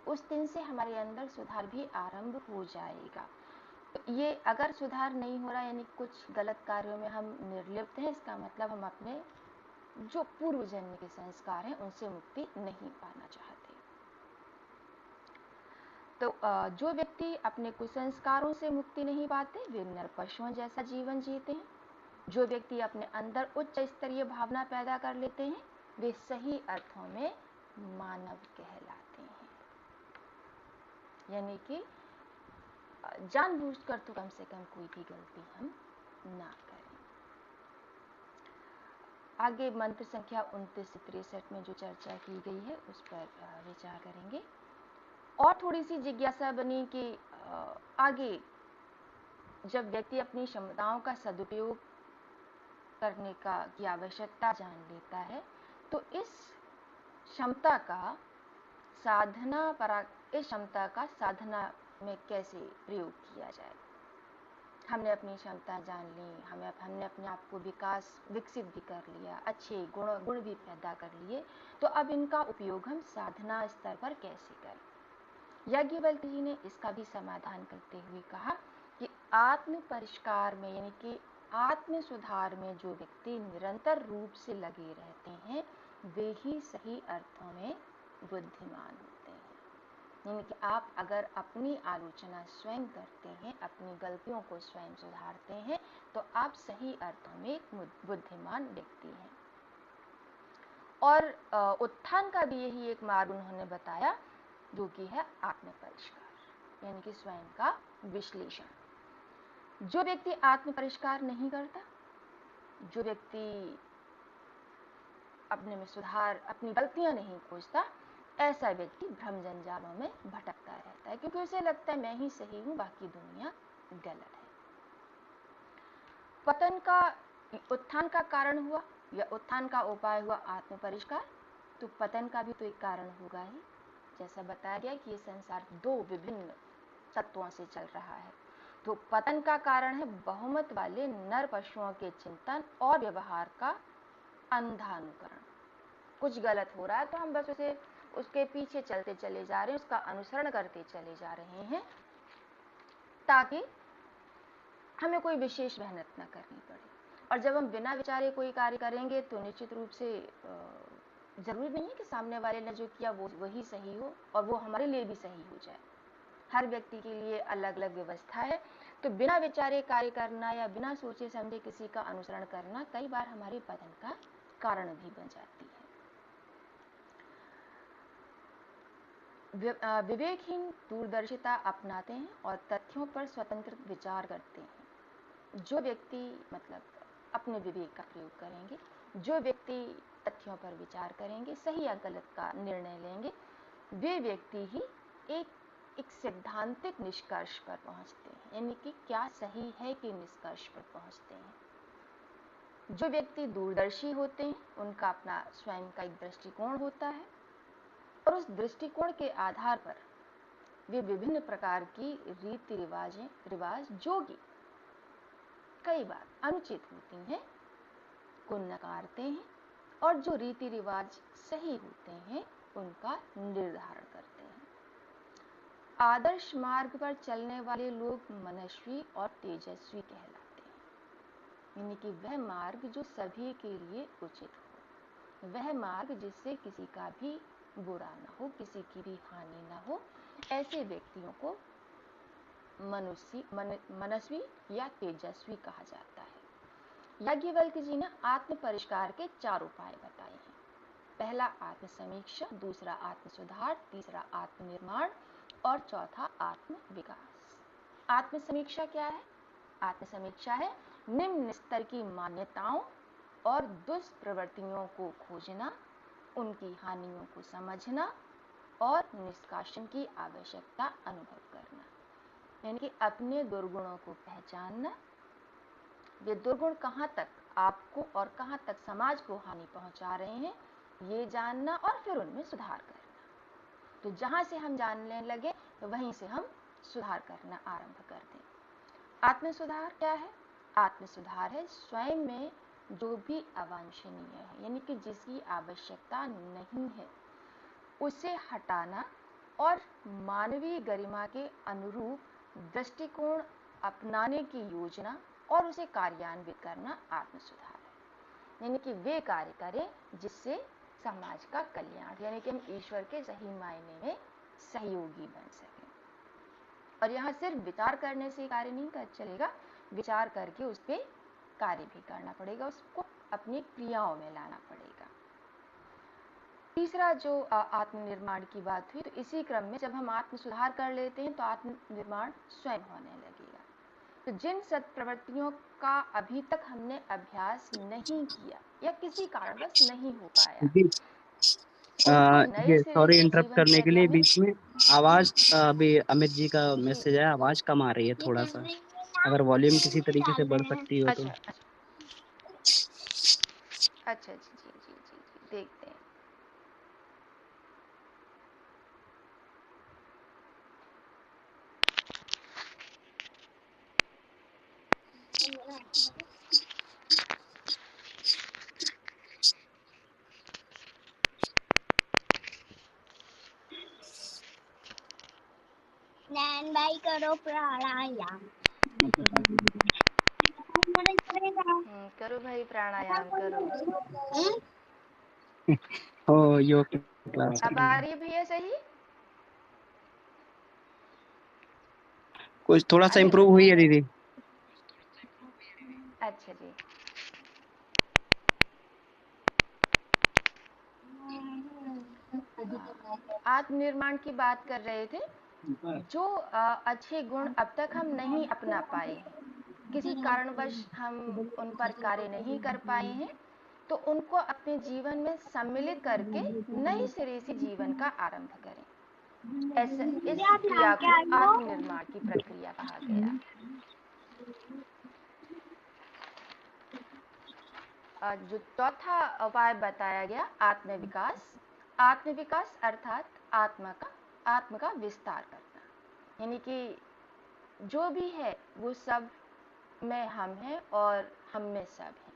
उस दिन से हमारे अंदर सुधार भी आरंभ हो जाएगा। ये अगर सुधार नहीं हो रहा, यानी कुछ गलत कार्यों में हम निर्लिप्त हैं, इसका मतलब हम अपने जो पूर्व जन्म के संस्कार हैं उनसे मुक्ति नहीं पाना चाहते। तो जो व्यक्ति अपने कुसंस्कारों से मुक्ति नहीं पाते, वे नर पशुओं जैसा जीवन जीते हैं। जो व्यक्ति अपने अंदर उच्च स्तरीय भावना पैदा कर लेते हैं, वे सही अर्थों में मानव कहलाते हैं। यानी कि जानबूझकर तो कम से कम कोई भी गलती हम ना करें। आगे मंत्र संख्या 29 से 63 में जो चर्चा की गई है उस पर विचार करेंगे। और थोड़ी सी जिज्ञासा बनी कि आगे जब व्यक्ति अपनी क्षमताओं का सदुपयोग करने की आवश्यकता जान लेता है, तो इस क्षमता का साधना में कैसे प्रयोग किया जाए। हमने अपनी क्षमता जान ली, हमने अपने आप को विकसित भी कर लिया, अच्छे गुण भी पैदा कर लिए, तो अब इनका उपयोग हम साधना स्तर पर कैसे करें। याज्ञवल्क्य जी ने इसका भी समाधान करते हुए कहा कि आत्म परिष्कार में, यानी कि आत्म सुधार में जो व्यक्ति निरंतर रूप से लगे रहते हैं, वे ही सही अर्थों में बुद्धिमान होते हैं। यानी कि आप अगर अपनी आलोचना स्वयं करते हैं, अपनी गलतियों को स्वयं सुधारते हैं, तो आप सही अर्थों में एक बुद्धिमान व्यक्ति हैं। और उत्थान का भी यही एक मार्ग उन्होंने बताया, जो कि है आत्म परिष्कार, यानी कि स्वयं का विश्लेषण। जो व्यक्ति आत्म परिष्कार नहीं करता, जो व्यक्ति अपने में सुधार, अपनी गलतियां नहीं खोजता, ऐसा व्यक्ति भ्रम जंजालों में भटकता रहता है, क्योंकि उसे लगता है मैं ही सही हूं, बाकी दुनिया गलत है। उत्थान का कारण हुआ या उत्थान का उपाय हुआ आत्म परिष्कार, तो पतन का भी तो एक कारण होगा ही। जैसा बताया गया कि ये संसार दो विभिन्न तत्वों से चल रहा है। तो पतन का कारण है बहुमत वाले नर पशुओं के चिंतन और व्यवहार का अंधानुकरण। कुछ गलत हो रहा है तो हम बस उसके पीछे चलते चले जा रहे हैं, उसका अनुसरण करते चले जा रहे हैं, ताकि हमें कोई विशेष मेहनत न करनी पड़े। और जब हम बिना विचारे कोई कार्य करेंगे तो निश्चित रूप से जरूरी नहीं है कि सामने वाले ने जो किया वो वही सही हो और वो हमारे लिए भी सही हो जाए। हर व्यक्ति के लिए अलग अलग व्यवस्था है। तो बिना विचारे कार्य करना या बिना सोचे समझे किसी का अनुसरण करना कई बार हमारे पतन का कारण भी बन जाती है। विवेकहीन दूरदर्शिता अपनाते हैं और तथ्यों पर स्वतंत्र विचार करते हैं। जो व्यक्ति मतलब अपने विवेक का प्रयोग करेंगे, जो व्यक्ति तथ्यों पर विचार करेंगे, सही या गलत का निर्णय लेंगे, वे व्यक्ति ही एक सैद्धांतिक निष्कर्ष पर पहुंचते हैं। यानी कि क्या सही है के निष्कर्ष पर पहुंचते हैं। जो व्यक्ति दूरदर्शी होते हैं उनका अपना स्वयं का एक दृष्टिकोण होता है और उस दृष्टिकोण के आधार पर वे विभिन्न प्रकार की रीति रिवाज जो कि कई बार अनुचित होती हैं को नकारते हैं और जो रीति रिवाज सही होते हैं उनका निर्धारण करते हैं। आदर्श मार्ग पर चलने वाले लोग मनस्वी और तेजस्वी कहलाते हैं, यानी कि वह मार्ग जो सभी के लिए उचित हो, वह मार्ग जिससे किसी का भी बुरा न हो, किसी की भी हानि न हो, ऐसे व्यक्तियों को मनस्वी या तेजस्वी कहा जाता है। याज्ञवल्क्य जी ने आत्म परिष्कार के 4 उपाय बताए हैं। पहला आत्म समीक्षा, दूसरा आत्म सुधार, तीसरा आत्म निर्माण और चौथा आत्म विकास। आत्म समीक्षा क्या है? आत्म समीक्षा है निम्न स्तर की मान्यताओं और दुष्प्रवृत्तियों को खोजना, उनकी हानियों को समझना और निष्कासन की आवश्यकता अनुभव करना, यानी कि अपने दुर्गुणों को पहचानना, वे दुर्गुण कहाँ तक आपको और कहाँ तक समाज को हानि पहुंचा रहे हैं ये जानना और फिर उनमें सुधार करना। तो जहां से हम जानने लगे तो वहीं से हम सुधार करना आरंभ कर दें। आत्म सुधार क्या है? आत्म सुधार है स्वयं में जो भी अवांछनीय है, यानी कि जिसकी आवश्यकता नहीं है, उसे हटाना और मानवीय गरिमा के अनुरूप दृष्टिकोण अपनाने की योजना और उसे कार्यान्वित करना आत्म सुधार है। यानी कि वे कार्य करें जिससे समाज का कल्याण, यानी कि हम ईश्वर के सही मायने में सहयोगी बन सकें। और यहाँ सिर्फ विचार करने से कार्य नहीं कर चलेगा, विचार करके उस पर कार्य भी करना पड़ेगा, उसको अपनी क्रियाओं में लाना पड़ेगा। तीसरा जो आत्मनिर्माण की बात हुई, तो इसी क्रम में जब हम आत्म सुधार कर लेते हैं तो आत्मनिर्माण स्वयं होने लगेगा। तो जिन सत्प्रवृत्तियों का अभी तक हमने अभ्यास नहीं किया या किसी कारणवश नहीं हो पाया, उनको नए ये सिरे सॉरी से इंटरप्ट करने के जीवनचर्या लिए में बीच में अवाज, अभी अमित जी का मैसेज है, आवाज कम आ रही है थोड़ा सा, अगर वॉल्यूम किसी तरीके से बढ़ सकती हो तो। अच्छा अच्छा जी जी जी जी देखते हैं। नैन भाई करो प्राणायाम। करो भाई प्राणायाम करो। ओ योग क्लास अब आ रही है भैया सही? कुछ थोड़ा आ सा रही इम्प्रूव हुई है दीदी। अच्छा जी। आत्मनिर्माण की बात कर रहे थे। जो अच्छे गुण अब तक हम नहीं अपना पाए हैं, किसी कारणवश हम उन पर कार्य नहीं कर पाए हैं, तो उनको अपने जीवन में सम्मिलित करके नए सिरे से जीवन का आरंभ करें। ऐसे इस क्रिया को आत्मनिर्माण की प्रक्रिया कहा गया। जो चौथा उपाय बताया गया आत्मविकास। आत्मविकास अर्थात आत्म का विस्तार करना, यानी कि जो भी है वो सब में हम हैं और हम में सब हैं।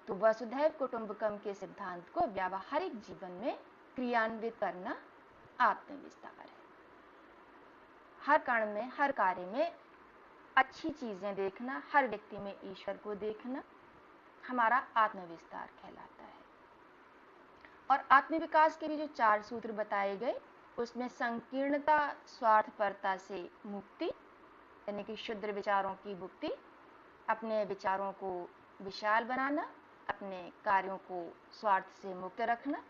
तो वसुधैव कुटुंबकम के सिद्धांत को व्यावहारिक जीवन में क्रियान्वित करना आत्मविस्तार है। हर कण में, हर कार्य में अच्छी चीजें देखना, हर व्यक्ति में ईश्वर को देखना हमारा आत्मविस्तार कहलाता है। और आत्मविकास के भी जो 4 सूत्र बताए गए, उसमें संकीर्णता स्वार्थपरता से मुक्ति, यानी कि शुद्ध विचारों की मुक्ति, अपने विचारों को विशाल बनाना, अपने कार्यों को स्वार्थ से मुक्त रखना।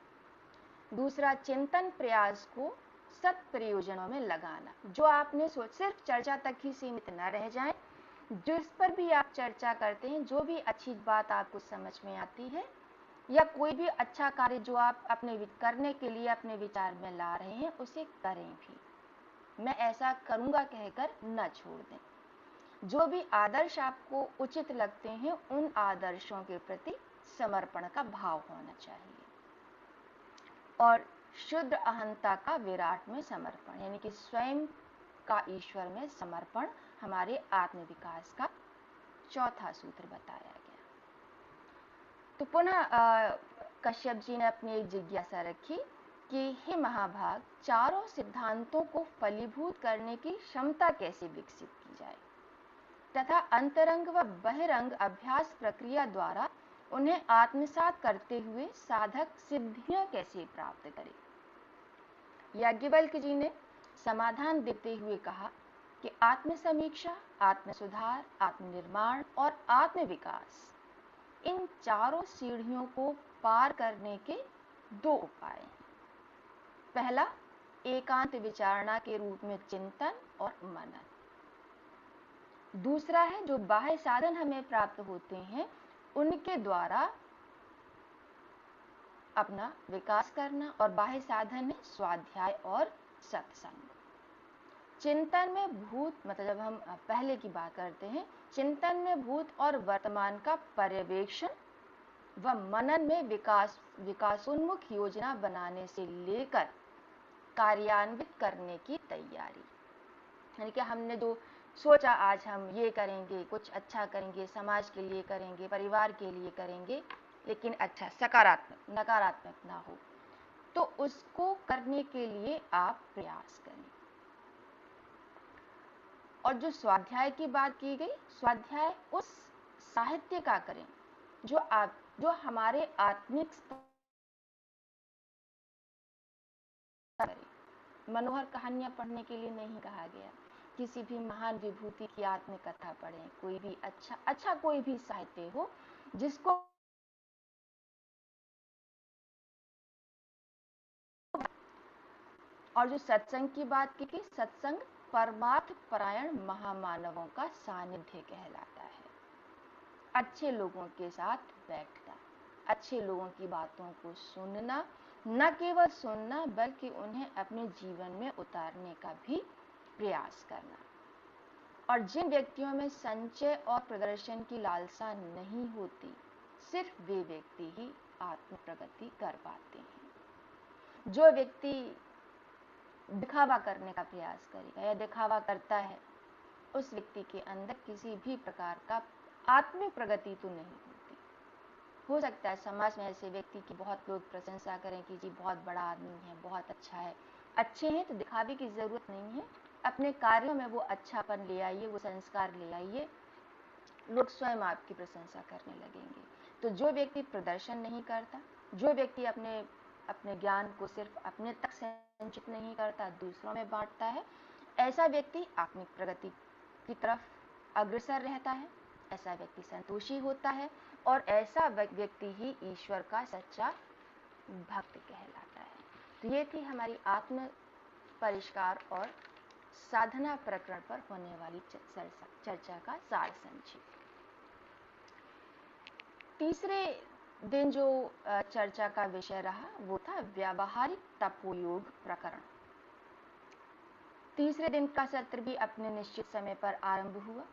दूसरा, चिंतन प्रयास को सत प्रयोजनों में लगाना। जो आपने सिर्फ चर्चा तक ही सीमित न रह जाए, जिस पर भी आप चर्चा करते हैं, जो भी अच्छी बात आपको समझ में आती है या कोई भी अच्छा कार्य जो आप अपने करने के लिए अपने विचार में ला रहे हैं, उसे करें भी। मैं ऐसा करूंगा कहकर न छोड़ दें। जो भी आदर्श आपको उचित लगते हैं उन आदर्शों के प्रति समर्पण का भाव होना चाहिए। और शुद्ध अहंता का विराट में समर्पण, यानी कि स्वयं का ईश्वर में समर्पण हमारे आत्मविकास का चौथा सूत्र बताया गया। तो पुनः कश्यप जी ने अपनी एक जिज्ञासा रखी कि हे महाभाग, चारों सिद्धांतों को फलीभूत करने की क्षमता कैसे विकसित की जाए तथा अंतरंग व बहिरंग अभ्यास प्रक्रिया द्वारा उन्हें आत्मसात करते हुए साधक सिद्धियां कैसे प्राप्त करे। याज्ञवल्क्य जी ने समाधान देते हुए कहा कि आत्मसमीक्षा, आत्मसुधार, आत्मनिर्माण और आत्मविकास, इन चारों सीढ़ियों को पार करने के दो उपाय हैं। पहला, एकांत विचारणा के रूप में चिंतन और मनन। दूसरा है जो बाह्य साधन हमें प्राप्त होते हैं उनके द्वारा अपना विकास करना, और बाह्य साधन है स्वाध्याय और सत्संग। चिंतन में भूत, मतलब जब हम पहले की बात करते हैं, चिंतन में भूत और वर्तमान का पर्यवेक्षण व मनन में विकासोन्मुख योजना बनाने से लेकर कार्यान्वित करने की तैयारी, यानी कि हमने जो सोचा आज हम ये करेंगे, कुछ अच्छा करेंगे, समाज के लिए करेंगे, परिवार के लिए करेंगे, लेकिन अच्छा सकारात्मक, नकारात्मक ना हो, तो उसको करने के लिए आप प्रयास करें। और जो स्वाध्याय की बात की गई, स्वाध्याय उस साहित्य का करें जो हमारे आत्मिक स्तर करें। मनोहर कहानियां पढ़ने के लिए नहीं कहा गया, किसी भी महान विभूति की आत्मकथा पढ़ें, कोई भी अच्छा कोई भी साहित्य हो जिसको, और जो सत्संग की बात की कि सत्संग परमार्थ परायण महामानवों का सानिध्य कहलाता है। अच्छे लोगों के साथ बैठना, अच्छे लोगों की बातों को सुनना, न केवल सुनना बल्कि उन्हें अपने जीवन में उतारने का भी प्रयास करना। और जिन व्यक्तियों में संचय और प्रदर्शन की लालसा नहीं होती, सिर्फ वे व्यक्ति ही आत्म प्रगति कर पाते हैं। जो व्यक्ति दिखावा करने का प्रयास करेगा या दिखावा करता है, उस व्यक्ति के अंदर किसी भी प्रकार का आत्मिक प्रगति तो नहीं होती। हो सकता है समाज में ऐसे व्यक्ति की बहुत लोग प्रशंसा करें कि जी बहुत बड़ा आदमी है, बहुत अच्छा है। अच्छे हैं तो दिखावे की जरूरत नहीं है, अपने कार्यों में वो अच्छापन ले आइए, वो संस्कार ले आइए, लोग स्वयं आपकी प्रशंसा करने लगेंगे। तो जो व्यक्ति प्रदर्शन नहीं करता, जो व्यक्ति अपने ज्ञान को सिर्फ अपने तक संचित नहीं करता, दूसरों में बांटता है, ऐसा व्यक्ति आत्मिक प्रगति की तरफ अग्रसर रहता है, ऐसा व्यक्ति संतोषी होता है, और ऐसा व्यक्ति ही ईश्वर का सच्चा भक्त कहलाता है। तो ये थी हमारी आत्म परिष्कार और साधना प्रकरण पर होने वाली चर्चा का सार संक्षेप। तीसरे दिन जो चर्चा का विषय रहा वो था व्यावहारिक तपोयोग प्रकरण। तीसरे दिन का सत्र भी अपने निश्चित समय पर आरंभ हुआ।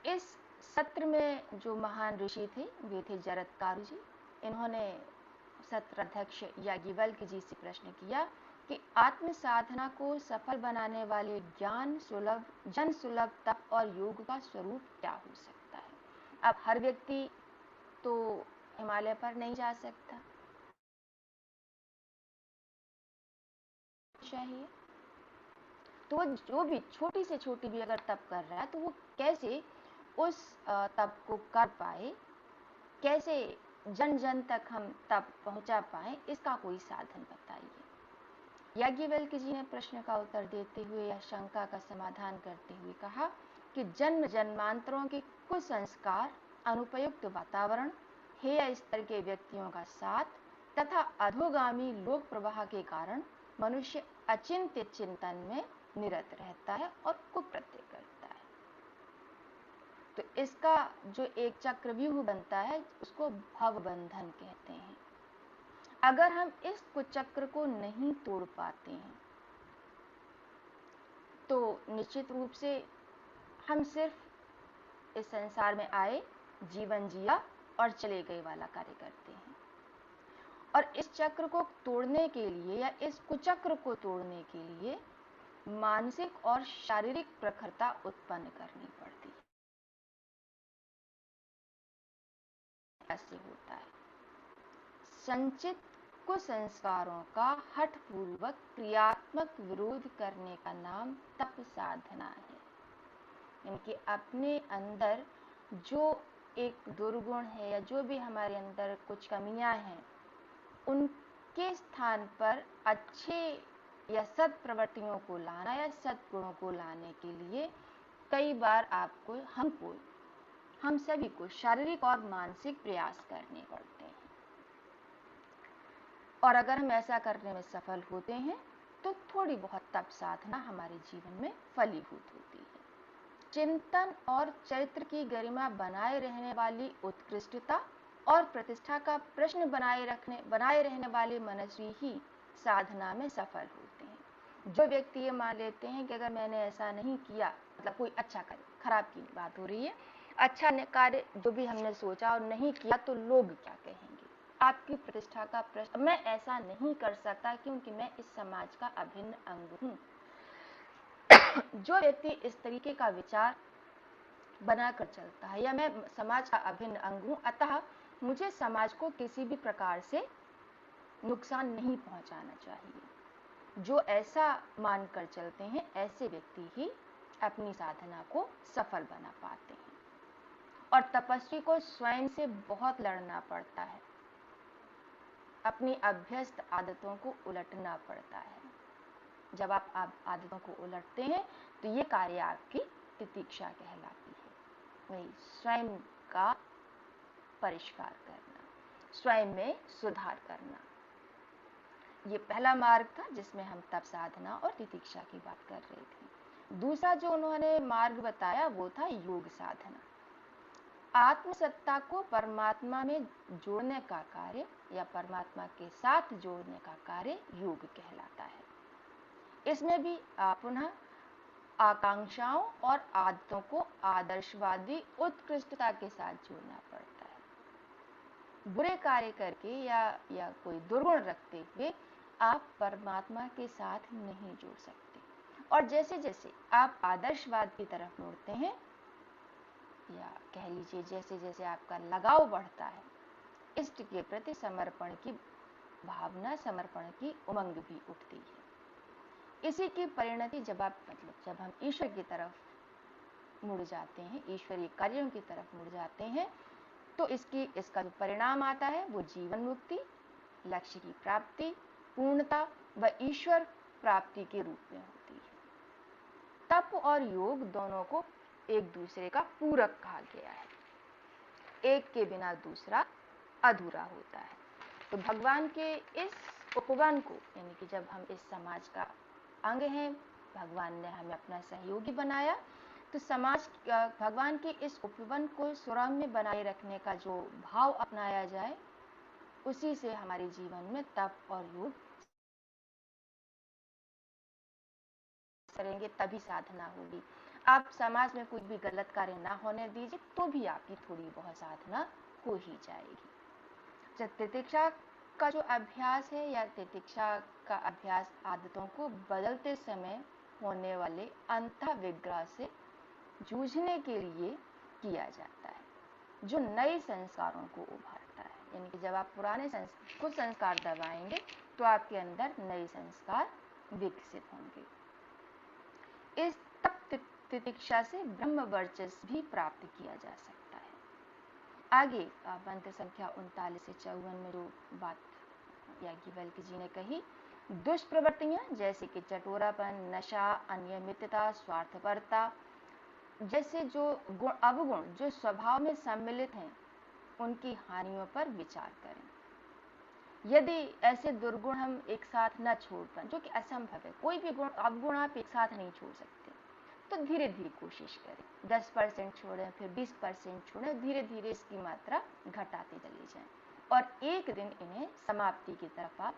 इस सत्र में जो महान ऋषि थे वे थे जरत्कारु जी। इन्होंने सत्र अध्यक्ष याज्ञवल्क्य जी से प्रश्न किया कि आत्म साधना को सफल बनाने वाले जन सुलभ तप और योग का स्वरूप क्या हो सकता है। अब हर व्यक्ति तो हिमालय पर नहीं जा सकता, चाहिए तो जो भी छोटी से छोटी भी अगर तप कर रहा है तो वो कैसे उस तप को कर पाए, कैसे जन जन तक हम तप पहुंचा पाए, इसका कोई साधन बताइए। याज्ञवल्क्य जी ने प्रश्न का उत्तर देते हुए या शंका का समाधान करते हुए कहा कि जन्म जन्मांतरों के कुछ संस्कार, अनुपयुक्त वातावरण, हेय स्तर के व्यक्तियों का साथ तथा अधोगामी लोक प्रवाह के कारण मनुष्य अचिंत्य चिंतन में निरत रहता है और कुकृत्य करता है। तो इसका जो एक चक्रव्यूह बनता है उसको भवबंधन कहते हैं। अगर हम इस कुचक्र को नहीं तोड़ पाते हैं तो निश्चित रूप से हम सिर्फ इस संसार में आए, जीवन जिया और चले गए वाला कार्य करते हैं। और इस चक्र को तोड़ने के लिए या इस कुचक्र को तोड़ने के लिए मानसिक और शारीरिक प्रखरता उत्पन्न करनी पड़ती है। ऐसे होता है। संचित कुसंस्कारों का हठपूर्वक क्रियात्मक विरोध करने का नाम तप साधना है। यानी अपने अंदर जो एक दुर्गुण है या जो भी हमारे अंदर कुछ कमियां हैं, उनके स्थान पर अच्छे या सद प्रवृत्तियों को लाना या सद्गुणों को लाने के लिए कई बार आपको हम सभी को शारीरिक और मानसिक प्रयास करने पड़ते हैं। और अगर हम ऐसा करने में सफल होते हैं तो थोड़ी बहुत तप साधना हमारे जीवन में फलीभूत होती है। चिंतन और चरित्र की गरिमा बनाए रहने वाली उत्कृष्टता और प्रतिष्ठा का प्रश्न बनाए रहने वाले मनस्वी ही साधना में सफल होते हैं। जो व्यक्ति ये मान लेते हैं कि अगर मैंने ऐसा नहीं किया, मतलब कोई अच्छा कार्य, खराब की बात हो रही है, अच्छा कार्य जो भी हमने सोचा और नहीं किया तो लोग क्या कहेंगे, आपकी प्रतिष्ठा का प्रश्न। मैं ऐसा नहीं कर सकता क्योंकि मैं इस समाज का अभिन्न अंग हूँ। जो व्यक्ति इस तरीके का विचार बनाकर चलता है, या मैं समाज का अभिन्न अंग हूँ, अतः मुझे समाज को किसी भी प्रकार से नुकसान नहीं पहुंचाना चाहिए, जो ऐसा मानकर चलते हैं, ऐसे व्यक्ति ही अपनी साधना को सफल बना पाते हैं। और तपस्वी को स्वयं से बहुत लड़ना पड़ता है, अपनी अभ्यस्त आदतों को उलटना पड़ता है। जब आप आदतों को उलटते हैं तो ये कार्य आपकी तितिक्षा कहलाती है। वही स्वयं का परिष्कार करना, स्वयं में सुधार करना, ये पहला मार्ग था जिसमें हम तप साधना और तितिक्षा की बात कर रहे थे। दूसरा जो उन्होंने मार्ग बताया वो था योग साधना। आत्मसत्ता को परमात्मा में जोड़ने का कार्य या परमात्मा के साथ जोड़ने का कार्य योग कहलाता है। इसमें भी पुनः आकांक्षाओं और आदतों को आदर्शवादी उत्कृष्टता के साथ जोड़ना पड़ता है। बुरे कार्य करके या कोई दुर्गुण रखते हुए आप परमात्मा के साथ नहीं जुड़ सकते। और जैसे जैसे आप आदर्शवाद की तरफ मुड़ते हैं, या कह लीजिए जैसे जैसे आपका लगाव बढ़ता है, इष्ट के प्रति समर्पण की भावना, समर्पण की उमंग भी उठती है। इसी की परिणति जब हम ईश्वर की तरफ मुड़ जाते हैं, ईश्वरीय कार्यों की तरफ मुड़ जाते हैं, तो इसका जो परिणाम आता है वो जीवन मुक्ति, लक्ष्य की प्राप्ति, पूर्णता व ईश्वर प्राप्ति के रूप में होती है। तप और योग दोनों को एक दूसरे का पूरक कहा गया है, एक के बिना दूसरा अधूरा होता है। तो भगवान के इस उपवन को, यानी कि जब हम इस समाज का अंग हैं, भगवान ने हमें अपना सहयोगी बनाया, तो भगवान के इस उपवन को सुरम्य बनाए रखने का जो भाव अपनाया जाए, उसी से हमारे जीवन में तप और योग करेंगे तभी साधना होगी। आप समाज में कोई भी गलत कार्य ना होने दीजिए तो भी आपकी थोड़ी बहुत साधना हो ही जाएगी। जब तितिक्षा का जो अभ्यास है या तितिक्षा का अभ्यास आदतों को बदलते समय होने वाले अंतः विग्रह से जूझने के लिए किया जाता है, जो नए संस्कारों को उभारता है। यानी कि जब आप पुराने कुछ संस्कार दबाएंगे तो आपके अंदर नए संस्कार विकसित होंगे। इस तप तितिक्षा से ब्रह्म वर्चस्व भी प्राप्त किया जा सकता है। आगे मंत्र संख्या 39 से 54 में जो बात याज्ञवल्क्य जी ने कही, दुष्प्रवृत्तियां जैसे कि चटोरापन, नशा, अनियमितता, स्वार्थपरता जैसे जो अवगुण जो स्वभाव में सम्मिलित हैं, उनकी हानियों पर विचार करें। यदि ऐसे दुर्गुण हम एक साथ न छोड़ पाए, जो कि असंभव है, कोई भी अवगुण आप एक साथ नहीं छोड़ सकते, तो धीरे धीरे कोशिश करें। 10% छोड़ें, फिर 20% छोड़ें, धीरे धीरे इसकी मात्रा घटाते चले जाएं और एक दिन इन्हें समाप्ति की तरफ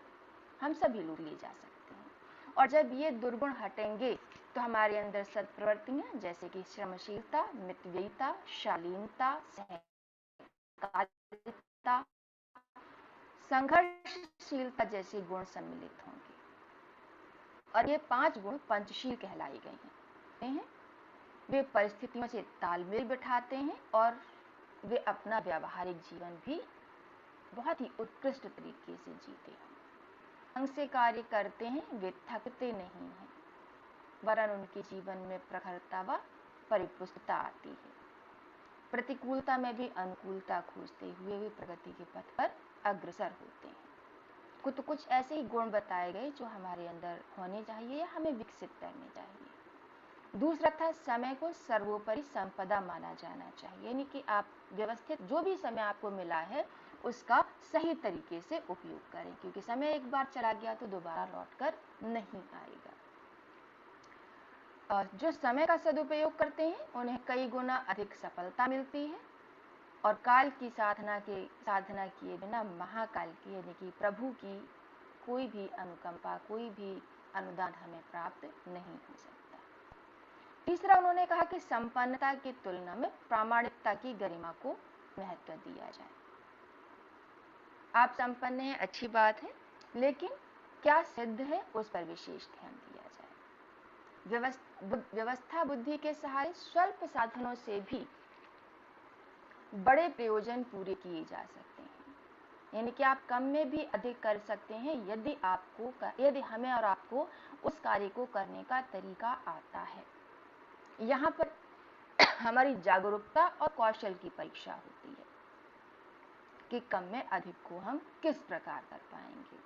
हम सभी लोग ले जा सकते हैं। और जब ये दुर्गुण हटेंगे तो हमारे अंदर सत्प्रवृत्तियां जैसे कि श्रमशीलता, मितव्ययिता, शालीनता, सहकारिता, संघर्षशीलता जैसे गुण सम्मिलित होंगे। और ये 5 गुण पंचशील कहलाई गई हैं। वे परिस्थितियों से तालमेल बिठाते हैं और वे अपना व्यावहारिक जीवन भी बहुत ही उत्कृष्ट तरीके से जीते हैं। ढंग से कार्य करते हैं, वे थकते नहीं हैं, वरन उनके जीवन में प्रखरता व परिपुष्टता आती है। प्रतिकूलता में भी अनुकूलता खोजते हुए वे प्रगति के पथ पर अग्रसर होते हैं। कुछ ऐसे ही गुण बताए गए जो हमारे अंदर होने चाहिए या हमें विकसित करने चाहिए। दूसरा था, समय को सर्वोपरि संपदा माना जाना चाहिए, यानी कि आप व्यवस्थित जो भी समय आपको मिला है उसका सही तरीके से उपयोग करें, क्योंकि समय एक बार चला गया तो दोबारा लौटकर नहीं आएगा। जो समय का सदुपयोग करते हैं उन्हें कई गुना अधिक सफलता मिलती है और काल की साधना किए बिना महाकाल की यानी कि प्रभु की कोई भी अनुकंपा, कोई भी अनुदान हमें प्राप्त नहीं हो सकता। तीसरा, उन्होंने कहा कि संपन्नता की तुलना में प्रामाणिकता की गरिमा को महत्व दिया जाए। आप संपन्न हैं, अच्छी बात है, लेकिन क्या सिद्ध है उस पर विशेष ध्यान दिया जाए। व्यवस्था बुद्धि के सहारे स्वल्प साधनों से भी बड़े प्रयोजन पूरे किए जा सकते हैं, यानी कि आप कम में भी अधिक कर सकते हैं यदि हमें और आपको उस कार्य को करने का तरीका आता है। यहाँ पर हमारी जागरूकता और कौशल की परीक्षा होती है कि कम में अधिक को हम किस प्रकार कर पाएंगे।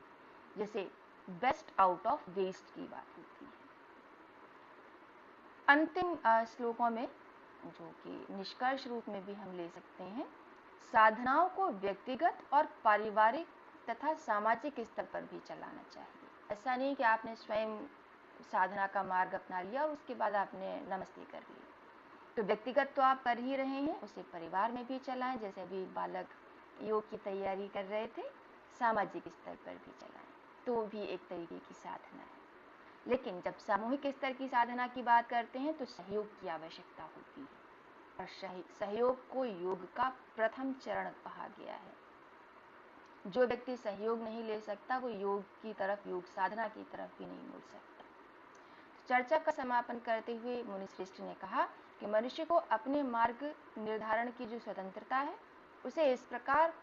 जैसे बेस्ट आउट ऑफ वेस्ट की बात होती है। अंतिम श्लोकों में जो कि निष्कर्ष रूप में भी हम ले सकते हैं, साधनाओं को व्यक्तिगत और पारिवारिक तथा सामाजिक स्तर पर भी चलाना चाहिए। ऐसा नहीं कि आपने स्वयं साधना का मार्ग अपना लिया और उसके बाद आपने नमस्ते कर ली। तो व्यक्तिगत तो आप कर ही रहे हैं, उसे परिवार में भी चलाएं। जैसे अभी बालक योग की तैयारी कर रहे थे, सामाजिक स्तर पर भी चलाएं, तो भी एक तरीके की साधना है। लेकिन जब सामूहिक स्तर की साधना की बात करते हैं तो सहयोग की आवश्यकता होती है और सहयोग को योग का प्रथम चरण कहा गया है। जो व्यक्ति सहयोग नहीं ले सकता वो योग की तरफ, योग साधना की तरफ भी नहीं मुड़ सकता। चर्चा का समापन करते हुए मुनिश्रेष्ठ ने कहा कि मनुष्य को अपने मार्ग निर्धारण की जो स्वतंत्रता है उसे इस प्रकार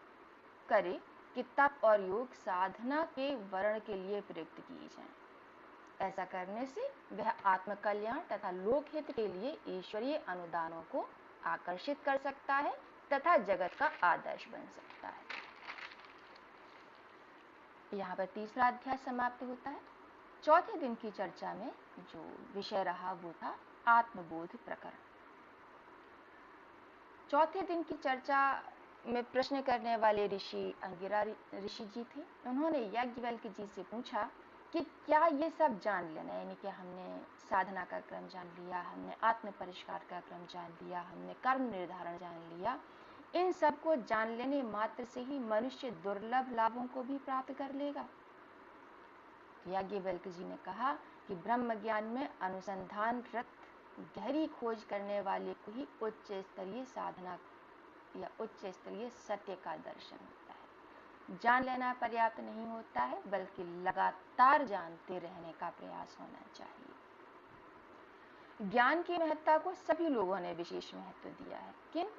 करे कि तप और योग साधना के वर्ण के लिए प्रयुक्त किए जाएं। ऐसा करने से वह आत्मकल्याण तथा लोकहित के लिए ईश्वरीय अनुदानों को आकर्षित कर सकता है तथा जगत का आदर्श बन सकता है। यहाँ पर तीसरा अध्याय समाप्त होता है। चौथे दिन की चर्चा में जो विषय रहा वो था आत्मबोध प्रकरण। चौथे दिन की चर्चा में प्रश्न करने वाले ऋषि अंगिरा ऋषि जी थे। उन्होंने याज्ञवल्क्य जी से पूछा कि क्या ये सब जान लेना, यानी कि हमने साधना का क्रम जान लिया, हमने आत्म परिष्कार का क्रम जान लिया, हमने कर्म निर्धारण जान लिया, इन सब को जान लेने मात्र से ही मनुष्य दुर्लभ लाभों को भी प्राप्त कर लेगा? याज्ञवल्क्य जी ने कहा कि ब्रह्म ज्ञान में अनुसंधानरत गहरी खोज करने वाले को ही उच्च स्तरीय साधना या उच्च स्तरीय सत्य का दर्शन होता है। जान लेना पर्याप्त नहीं होता है, बल्कि लगातार जानते रहने का प्रयास होना चाहिए। ज्ञान की महत्ता को सभी लोगों ने विशेष महत्व दिया है, किंतु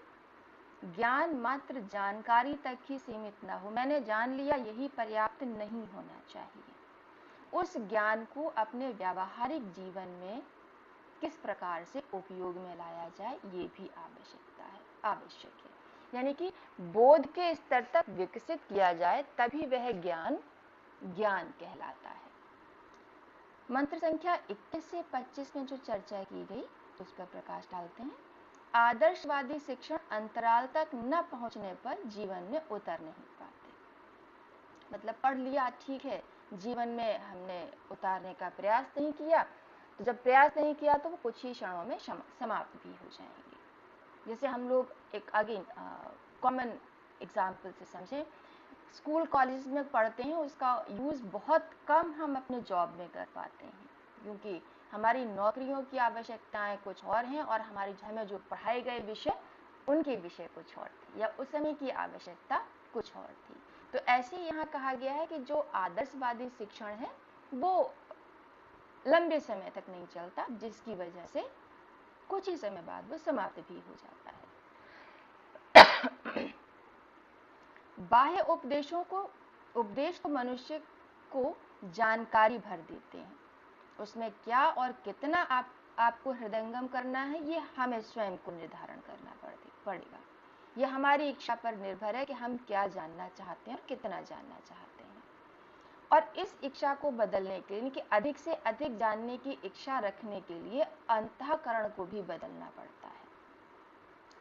ज्ञान मात्र जानकारी तक ही सीमित न हो, मैंने जान लिया यही पर्याप्त नहीं होना चाहिए। उस ज्ञान को अपने व्यावहारिक जीवन में किस प्रकार से उपयोग में लाया जाए ये भी आवश्यक है। यानी कि बोध के स्तर तक विकसित किया जाए तभी वह ज्ञान कहलाता है। मंत्र संख्या 21 से 25 में जो चर्चा की गई उस पर प्रकाश डालते हैं। आदर्शवादी शिक्षण अंतराल तक न पहुंचने पर जीवन में उतर नहीं पाते। मतलब पढ़ लिया ठीक है, जीवन में हमने उतारने का प्रयास नहीं किया, तो जब प्रयास नहीं किया तो वो कुछ ही क्षणों में समाप्त भी हो जाएंगे। जैसे हम लोग एक अगेन कॉमन एग्जाम्पल से समझें, स्कूल कॉलेज में पढ़ते हैं उसका यूज़ बहुत कम हम अपने जॉब में कर पाते हैं, क्योंकि हमारी नौकरियों की आवश्यकताएं कुछ और हैं और हमें जो पढ़ाए गए विषय उनके विषय कुछ और थे या उस समय की आवश्यकता कुछ और थी। तो ऐसे यहाँ कहा गया है कि जो आदर्शवादी शिक्षण है वो लंबे समय तक नहीं चलता, जिसकी वजह से कुछ ही समय बाद वो समाप्त भी हो जाता है। बाह्य उपदेश तो मनुष्य को जानकारी भर देते हैं, उसमें क्या और कितना आपको हृदयंगम करना है ये हमें स्वयं को निर्धारण करना पड़ेगा। यह हमारी इच्छा पर निर्भर है कि हम क्या जानना चाहते हैं और कितना जानना चाहते हैं, और इस इच्छा को बदलने के लिए कि अधिक से अधिक जानने की इच्छा रखने के लिए अंतःकरण को भी बदलना पड़ता है,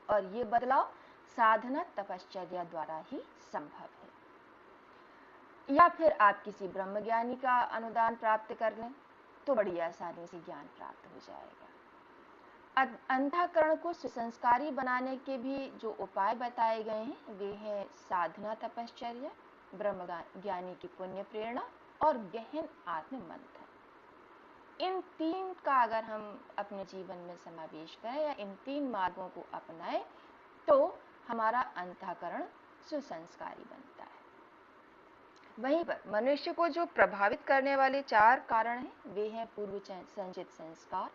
और ये बदलाव साधना तपश्चर्या द्वारा ही संभव है। या फिर आप किसी ब्रह्मज्ञानी का अनुदान प्राप्त कर लें तो बड़ी आसानी से ज्ञान प्राप्त हो जाएगा। अंतःकरण को सुसंस्कारी बनाने के भी जो उपाय बताए गए हैं वे हैं साधना तपश्चर्या, ब्रह्मज्ञानी की पुण्य प्रेरणा और गहन आत्म मंथन। इन तीन का अगर हम अपने जीवन में समावेश करें या इन तीन मार्गों को अपनाएं तो हमारा अंतःकरण सुसंस्कारी बनता है। वहीं पर मनुष्य को जो प्रभावित करने वाले 4 कारण हैं वे हैं पूर्व संचित संस्कार,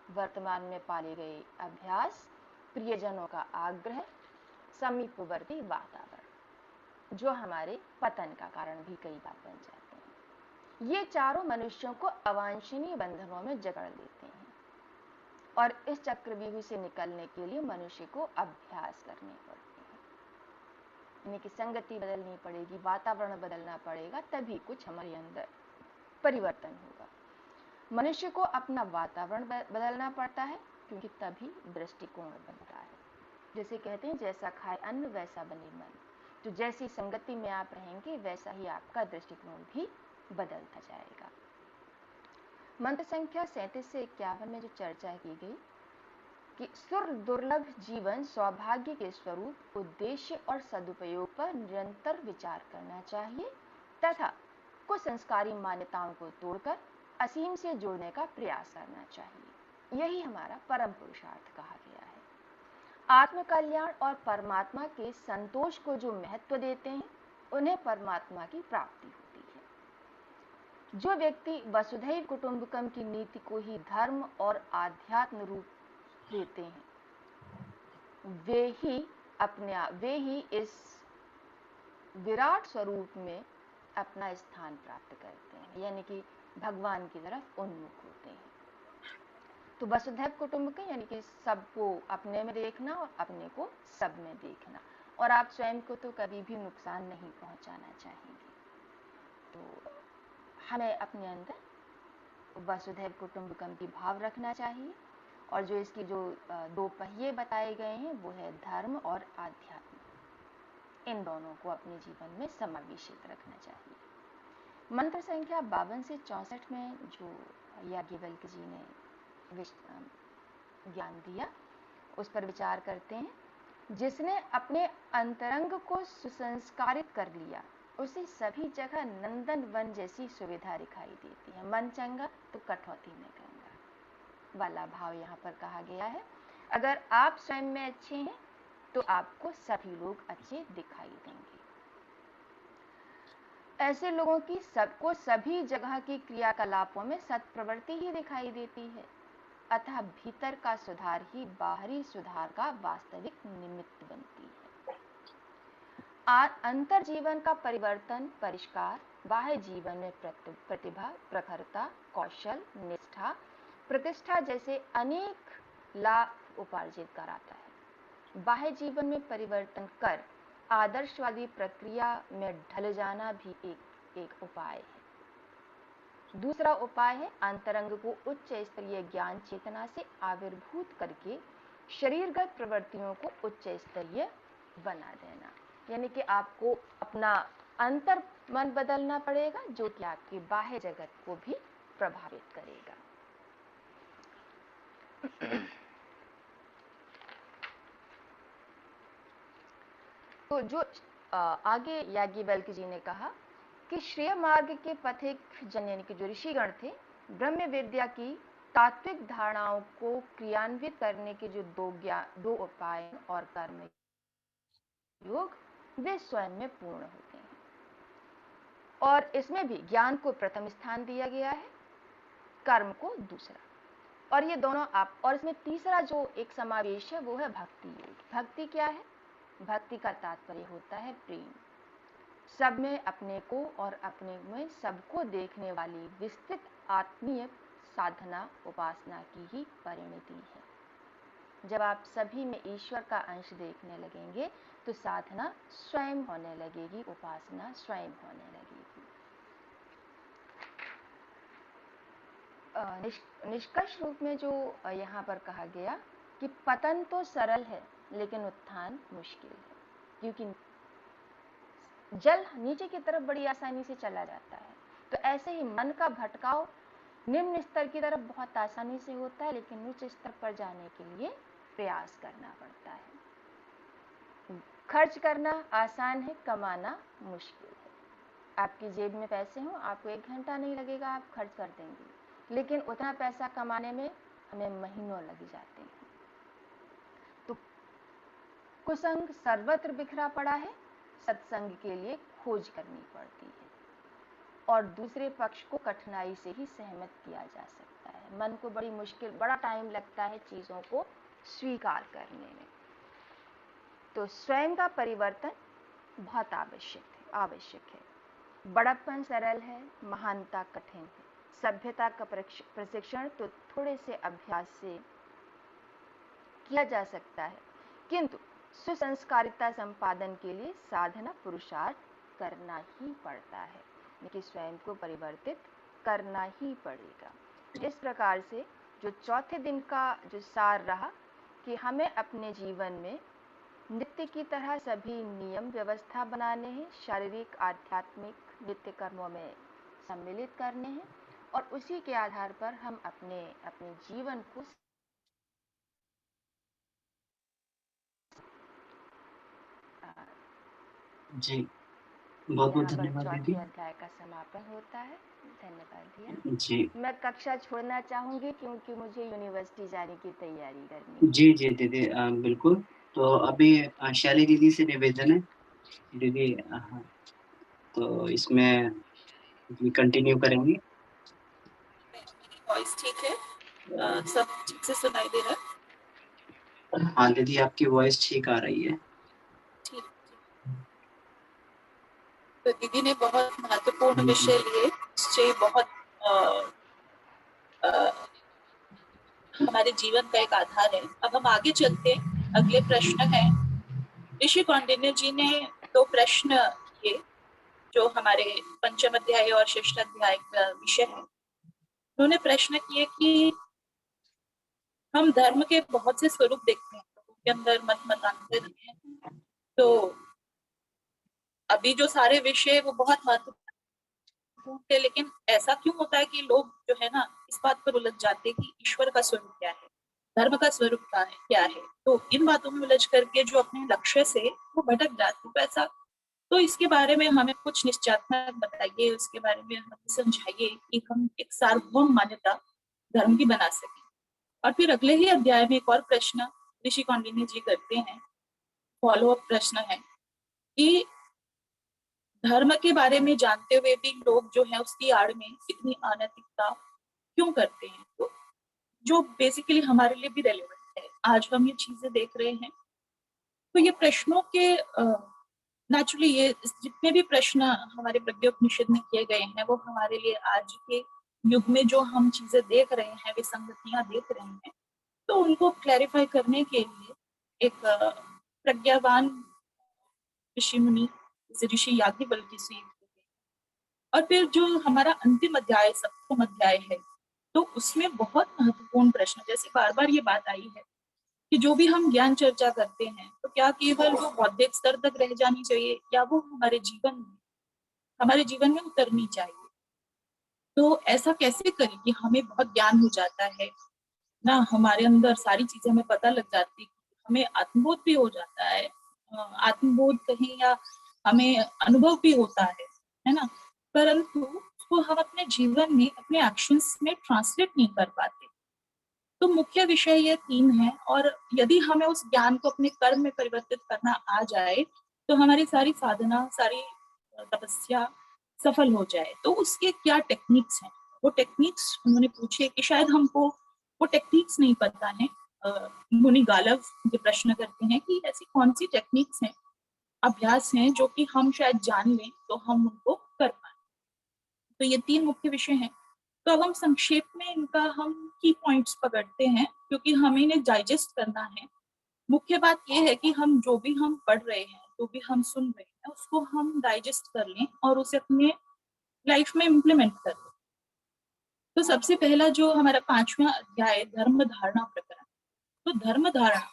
वर्तमान में पाले गए अभ्यास, प्रियजनों का आग्रह, समीपवर्ती वातावरण, जो हमारे पतन का कारण भी कई बार बन जाते हैं। ये चारों मनुष्यों को अवांछनीय बंधनों में जकड़ लेते हैं, और इस चक्रव्यूह से निकलने के लिए मनुष्य को अभ्यास करने पड़ते हैं, यानी कि संगति बदलनी पड़ेगी, वातावरण बदलना पड़ेगा, तभी कुछ हमारे अंदर परिवर्तन होगा। मनुष्य को अपना वातावरण बदलना पड़ता है, क्योंकि तभी दृष्टिकोण बनता है। जैसे कहते हैं जैसा खाए अन्न वैसा बने मन, तो जैसी संगति में आप रहेंगे वैसा ही आपका दृष्टिकोण भी बदलता जाएगा। मंत्र संख्या 37 से 51 में जो चर्चा की गई कि सुर दुर्लभ जीवन सौभाग्य के स्वरूप, उद्देश्य और सदुपयोग पर निरंतर विचार करना चाहिए तथा कुसंस्कारी मान्यताओं को तोड़कर असीम से जुड़ने का प्रयास करना चाहिए। यही हमारा परम पुरुषार्थ कहा गया है। आत्मकल्याण और परमात्मा के संतोष को जो महत्व देते हैं उन्हें परमात्मा की प्राप्ति होती है। जो व्यक्ति वसुधैव कुटुंबकम की नीति को ही धर्म और आध्यात्म रूप देते हैं वे ही इस विराट स्वरूप में अपना स्थान प्राप्त करते हैं, यानी कि भगवान की तरफ उन्मुख होते हैं। तो वसुधैव कुटुंबकम यानी कि सबको अपने में देखना और अपने को सब में देखना, और आप स्वयं को तो कभी भी नुकसान नहीं पहुंचाना चाहेंगे। तो हमें अपने अंदर वसुधैव कुटुंबकम की भाव रखना चाहिए, और जो इसकी जो 2 पहिए बताए गए हैं वो है धर्म और आध्यात्म। इन दोनों को अपने जीवन में समावेशित रखना चाहिए। मंत्र संख्या 52 से 64 में जो याज्ञवल्क्य जी ने ज्ञान दिया उस पर विचार करते हैं। जिसने अपने अंतरंग को सुसंस्कारित कर लिया उसे सभी जगह नंदन वन जैसी सुविधा दिखाई देती है। मन चंगा तो कटौती में गंगा वाला भाव यहाँ पर कहा गया है। अगर आप स्वयं में अच्छे हैं तो आपको सभी लोग अच्छे दिखाई देंगे। ऐसे लोगों की सबको सभी जगह की क्रियाकलापों में सत्प्रवृत्ति ही दिखाई देती है, अतः भीतर का सुधार ही बाहरी सुधार का वास्तविक निमित्त बनती है। अंतर जीवन का परिवर्तन परिष्कार बाह्य जीवन में प्रतिभा, प्रखरता, कौशल, निष्ठा, प्रतिष्ठा जैसे अनेक लाभ उपार्जित कराता है। बाह्य जीवन में परिवर्तन कर आदर्शवादी प्रक्रिया में ढल जाना भी एक उपाय है। दूसरा उपाय है अंतरंग को उच्च स्तरीय ज्ञान चेतना से आविर्भूत करके शरीरगत प्रवृत्तियों को उच्च स्तरीय बना देना, यानी कि आपको अपना अंतर मन बदलना पड़ेगा जो कि आपके बाह्य जगत को भी प्रभावित करेगा। तो जो आगे याज्ञवल्क्य जी ने कहा कि श्रेय मार्ग के पथिक जन यानी कि जो ऋषिगण थे, ब्रह्म विद्या की तात्विक धारणाओं को क्रियान्वित करने के जो दो उपाय और कर्म योग वे स्वयं में पूर्ण होते हैं, और इसमें भी ज्ञान को प्रथम स्थान दिया गया है, कर्म को दूसरा, और ये दोनों आप, और इसमें तीसरा जो एक समावेश है वो है भक्ति योग। भक्ति क्या है? भक्ति का तात्पर्य होता है प्रेम, सब में अपने को और अपने में सबको देखने वाली विस्तृत आत्मीय साधना उपासना की ही परिणति है। जब आप सभी में ईश्वर का अंश देखने लगेंगे तो साधना स्वयं होने लगेगी, उपासना स्वयं होने लगेगी। निष्कर्ष रूप में जो यहाँ पर कहा गया कि पतन तो सरल है लेकिन उत्थान मुश्किल है, क्योंकि जल नीचे की तरफ बड़ी आसानी से चला जाता है, तो ऐसे ही मन का भटकाव निम्न स्तर की तरफ बहुत आसानी से होता है, लेकिन उच्च स्तर पर जाने के लिए प्रयास करना पड़ता है। खर्च करना आसान है, कमाना मुश्किल है। आपकी जेब में पैसे हों, आपको 1 घंटा नहीं लगेगा, आप खर्च कर देंगे, लेकिन उतना पैसा कमाने में हमें महीनों लग जाते हैं। तो कुसंग सर्वत्र बिखरा पड़ा है, सत्संग के लिए खोज करनी पड़ती है, और दूसरे पक्ष को कठिनाई से ही सहमत किया जा सकता है। मन को बड़ा टाइम लगता है चीज़ों को स्वीकार करने में। तो स्वयं का परिवर्तन बहुत आवश्यक है। बड़प्पन सरल है, महानता कठिन है। सभ्यता का प्रशिक्षण तो थोड़े से अभ्यास से किया जा सकता है, किंतु सुसंस्कारिता संपादन के लिए साधना पुरुषार्थ करना ही पड़ता है, कि स्वयं को परिवर्तित करना ही पड़ेगा। इस प्रकार से जो चौथे दिन का जो सार रहा कि हमें अपने जीवन में नित्य की तरह सभी नियम व्यवस्था बनाने हैं, शारीरिक आध्यात्मिक नित्य कर्मों में सम्मिलित करने हैं, और उसी के आधार पर हम अपने जीवन को जी, बहुत-बहुत यहाँ पर धन्यवाद चौथे दीदी। अध्याय का समापन होता है। धन्यवाद भैया। जी। मैं कक्षा छोड़ना चाहूँगी क्योंकि मुझे यूनिवर्सिटी जाने की तैयारी करनी है। जी, जी दीदी, बिल्कुल। तो अभी शैली दीदी से निवेदन है, दीदी हाँ, तो इसमें कंटिन्यू करेंगे। वॉइस ठीक है? सब ठीक से सुनाई दे रहा है? हाँ दीदी, आपकी वॉइस ठीक आ रही है। ठीक। तो दीदी ने बहुत महत्वपूर्ण विषय लिए, निश्चय बहुत हमारे जीवन का एक आधार है। अब हम आगे चलते हैं। अगले प्रश्न है, ऋषि कौंडिन्य जी ने 2 प्रश्न किए जो हमारे पंचम अध्याय और षष्ठ अध्याय का विषय है। उन्होंने प्रश्न किए कि हम धर्म के बहुत से स्वरूप देखते हैं, उनके अंदर मतांतर है। तो अभी जो सारे विषय वो बहुत महत्वपूर्ण थे, लेकिन ऐसा क्यों होता है कि लोग जो है ना इस बात पर उलझ जाते हैं कि ईश्वर का स्वरूप क्या है, धर्म का स्वरूप क्या है। तो इन बातों में उलझ करके जो अपने लक्ष्य से वो भटक जाते। तो ऐसा, तो इसके बारे में हमें कुछ निश्चयात्मक बताइए, उसके बारे में हमें समझाइए कि हम एक सार्वभौम मान्यता धर्म की बना सके। और फिर अगले ही अध्याय में एक और प्रश्न ऋषि कौंडिन्य जी करते हैं, फॉलो अप प्रश्न है कि धर्म के बारे में जानते हुए भी लोग जो है उसकी आड़ में इतनी अनैतिकता क्यों करते हैं, तो जो बेसिकली हमारे लिए भी रेलेवेंट है। आज हम ये चीजें देख रहे हैं, तो ये प्रश्नों के नेचुरली ये जितने भी प्रश्न हमारे प्रज्ञोपनिषद में किए गए हैं वो हमारे लिए आज के युग में जो हम चीजें देख रहे हैं, विसंगतियां देख रहे हैं, तो उनको क्लैरिफाई करने के लिए एक प्रज्ञावान ऋषि मुनि ऋषि याज्ञवल्क्य से, और फिर जो हमारा अंतिम अध्याय सप्तम अध्याय है, तो उसमें बहुत महत्वपूर्ण प्रश्न, जैसे बार बार ये बात आई है कि जो भी हम ज्ञान चर्चा करते हैं तो क्या केवल वो बौद्धिक स्तर तक रह जानी चाहिए या वो हमारे जीवन में उतरनी चाहिए। तो ऐसा कैसे करें कि हमें बहुत ज्ञान हो जाता है ना, हमारे अंदर सारी चीजें हमें पता लग जाती है, हमें आत्मबोध भी हो जाता है। आत्मबोध कहें या हमें अनुभव भी होता है ना, परंतु उसको हम अपने जीवन में, अपने एक्शंस में ट्रांसलेट नहीं कर पाते। तो मुख्य विषय ये 3 है, और यदि हमें उस ज्ञान को अपने कर्म में परिवर्तित करना आ जाए तो हमारी सारी साधना, सारी तपस्या सफल हो जाए। तो उसके क्या टेक्निक्स हैं, वो टेक्निक्स उन्होंने पूछे कि शायद हमको वो टेक्निक्स नहीं पता है। मुनि गालव ये प्रश्न करते हैं कि ऐसी कौन सी टेक्निक्स हैं, अभ्यास हैं जो कि हम शायद जान लें तो हम उनको कर पाए। तो ये 3 मुख्य विषय हैं। तो अब हम संक्षेप में इनका हम की पॉइंट्स पकड़ते हैं, क्योंकि हमें इन्हें डाइजेस्ट करना है। मुख्य बात यह है कि हम जो भी हम पढ़ रहे हैं, जो भी हम सुन रहे हैं, उसको हम डाइजेस्ट कर लें और उसे अपने लाइफ में इम्प्लीमेंट कर लें। तो सबसे पहला जो हमारा 5वां अध्याय, धर्म धारणा प्रकरण। तो धर्म धारणा,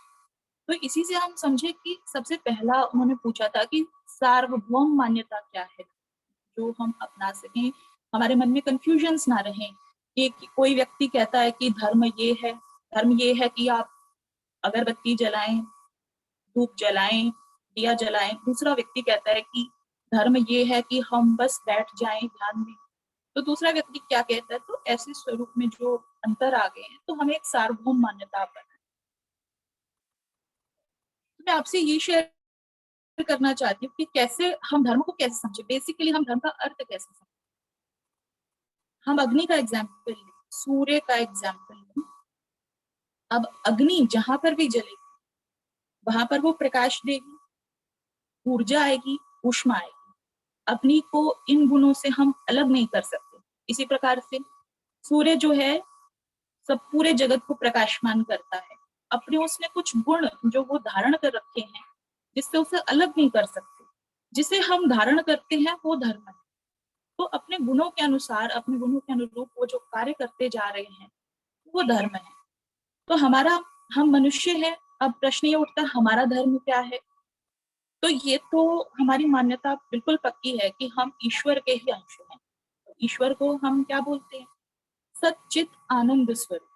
तो इसी से हम समझे कि सबसे पहला उन्होंने पूछा था कि सार्वभौम मान्यता क्या है जो हम अपना सकें, हमारे मन में कंफ्यूजन्स ना रहे कि कोई व्यक्ति कहता है कि धर्म ये है कि आप अगरबत्ती जलाएं, धूप जलाएं, दिया जलाएं। दूसरा व्यक्ति कहता है कि धर्म ये है कि हम बस बैठ जाएं ध्यान में। तो दूसरा व्यक्ति क्या कहता है, तो ऐसे स्वरूप में जो अंतर आ गए हैं, तो हमें एक सार्वभौम मान्यता पर। तो मैं आपसे ये शेयर करना चाहती हूँ कि कैसे हम धर्म को कैसे समझे, बेसिकली हम धर्म का अर्थ कैसे समझे। हम अग्नि का एग्जाम्पल लें, सूर्य का एग्जाम्पल लें। अब अग्नि जहां पर भी जलेगी वहां पर वो प्रकाश देगी, ऊर्जा आएगी, ऊष्मा आएगी। अग्नि को इन गुणों से हम अलग नहीं कर सकते। इसी प्रकार से सूर्य जो है सब पूरे जगत को प्रकाशमान करता है। अपने उसने कुछ गुण जो वो धारण कर रखे हैं, जिससे उसे अलग नहीं कर सकते। जिसे हम धारण करते हैं वो धर्म है। तो अपने गुणों के अनुसार, अपने गुणों के अनुरूप वो जो कार्य करते जा रहे हैं वो धर्म है। तो हम मनुष्य हैं। अब प्रश्न ये उठता है हमारा धर्म क्या है। तो ये तो हमारी मान्यता बिल्कुल पक्की है कि हम ईश्वर के ही अंश हैं। ईश्वर को हम क्या बोलते हैं, सच्चित आनंद स्वरूप।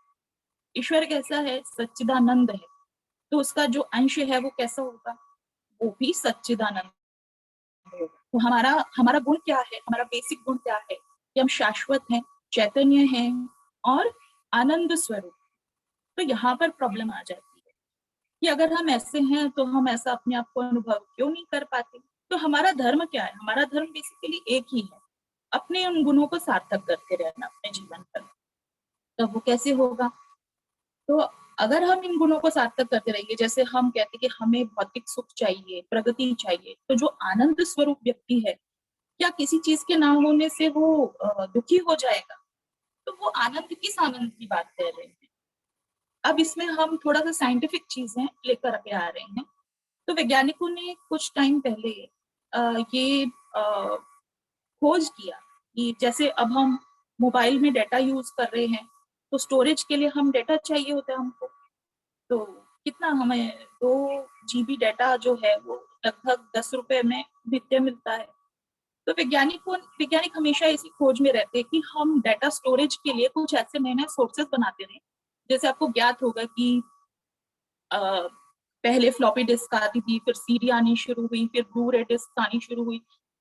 ईश्वर कैसा है, सच्चिदानंद है। तो उसका जो अंश है वो कैसा होगा, वो भी सच्चिदानंद होगा। तो हमारा हमारा गुण क्या है, हमारा बेसिक गुण क्या है कि हम शाश्वत हैं, चैतन्य हैं और आनंद स्वरूप। तो यहाँ पर प्रॉब्लम आ जाती है कि अगर हम ऐसे हैं तो हम ऐसा अपने आप को अनुभव क्यों नहीं कर पाते। तो हमारा धर्म क्या है, हमारा धर्म बेसिकली एक ही है, अपने उन गुणों को सार्थक करते रहना अपने जीवन पर। तो वो कैसे होगा, तो अगर हम इन गुणों को सार्थक करते रहेंगे, जैसे हम कहते हैं कि हमें भौतिक सुख चाहिए, प्रगति चाहिए, तो जो आनंद स्वरूप व्यक्ति है, क्या किसी चीज के ना होने से वो दुखी हो जाएगा। तो वो आनंद किस आनंद की बात कर रहे हैं। अब इसमें हम थोड़ा सा साइंटिफिक चीजें लेकर के आ रहे हैं। तो वैज्ञानिकों ने कुछ टाइम पहले ये खोज किया कि जैसे अब हम मोबाइल में डाटा यूज कर रहे हैं, तो स्टोरेज के लिए हम डाटा चाहिए होता है हमको। तो कितना हमें 2 GB डाटा जो है वो लगभग 10 रुपए में नित्य मिलता है। तो वैज्ञानिक हमेशा इसी खोज में रहते हैं कि हम डाटा स्टोरेज के लिए कुछ ऐसे नए नए सोर्सेस बनाते रहे। जैसे आपको ज्ञात होगा कि पहले फ्लॉपी डिस्क आती थी, फिर सीडी आनी शुरू हुई, फिर ब्लू रे डिस्क आनी शुरू हुई।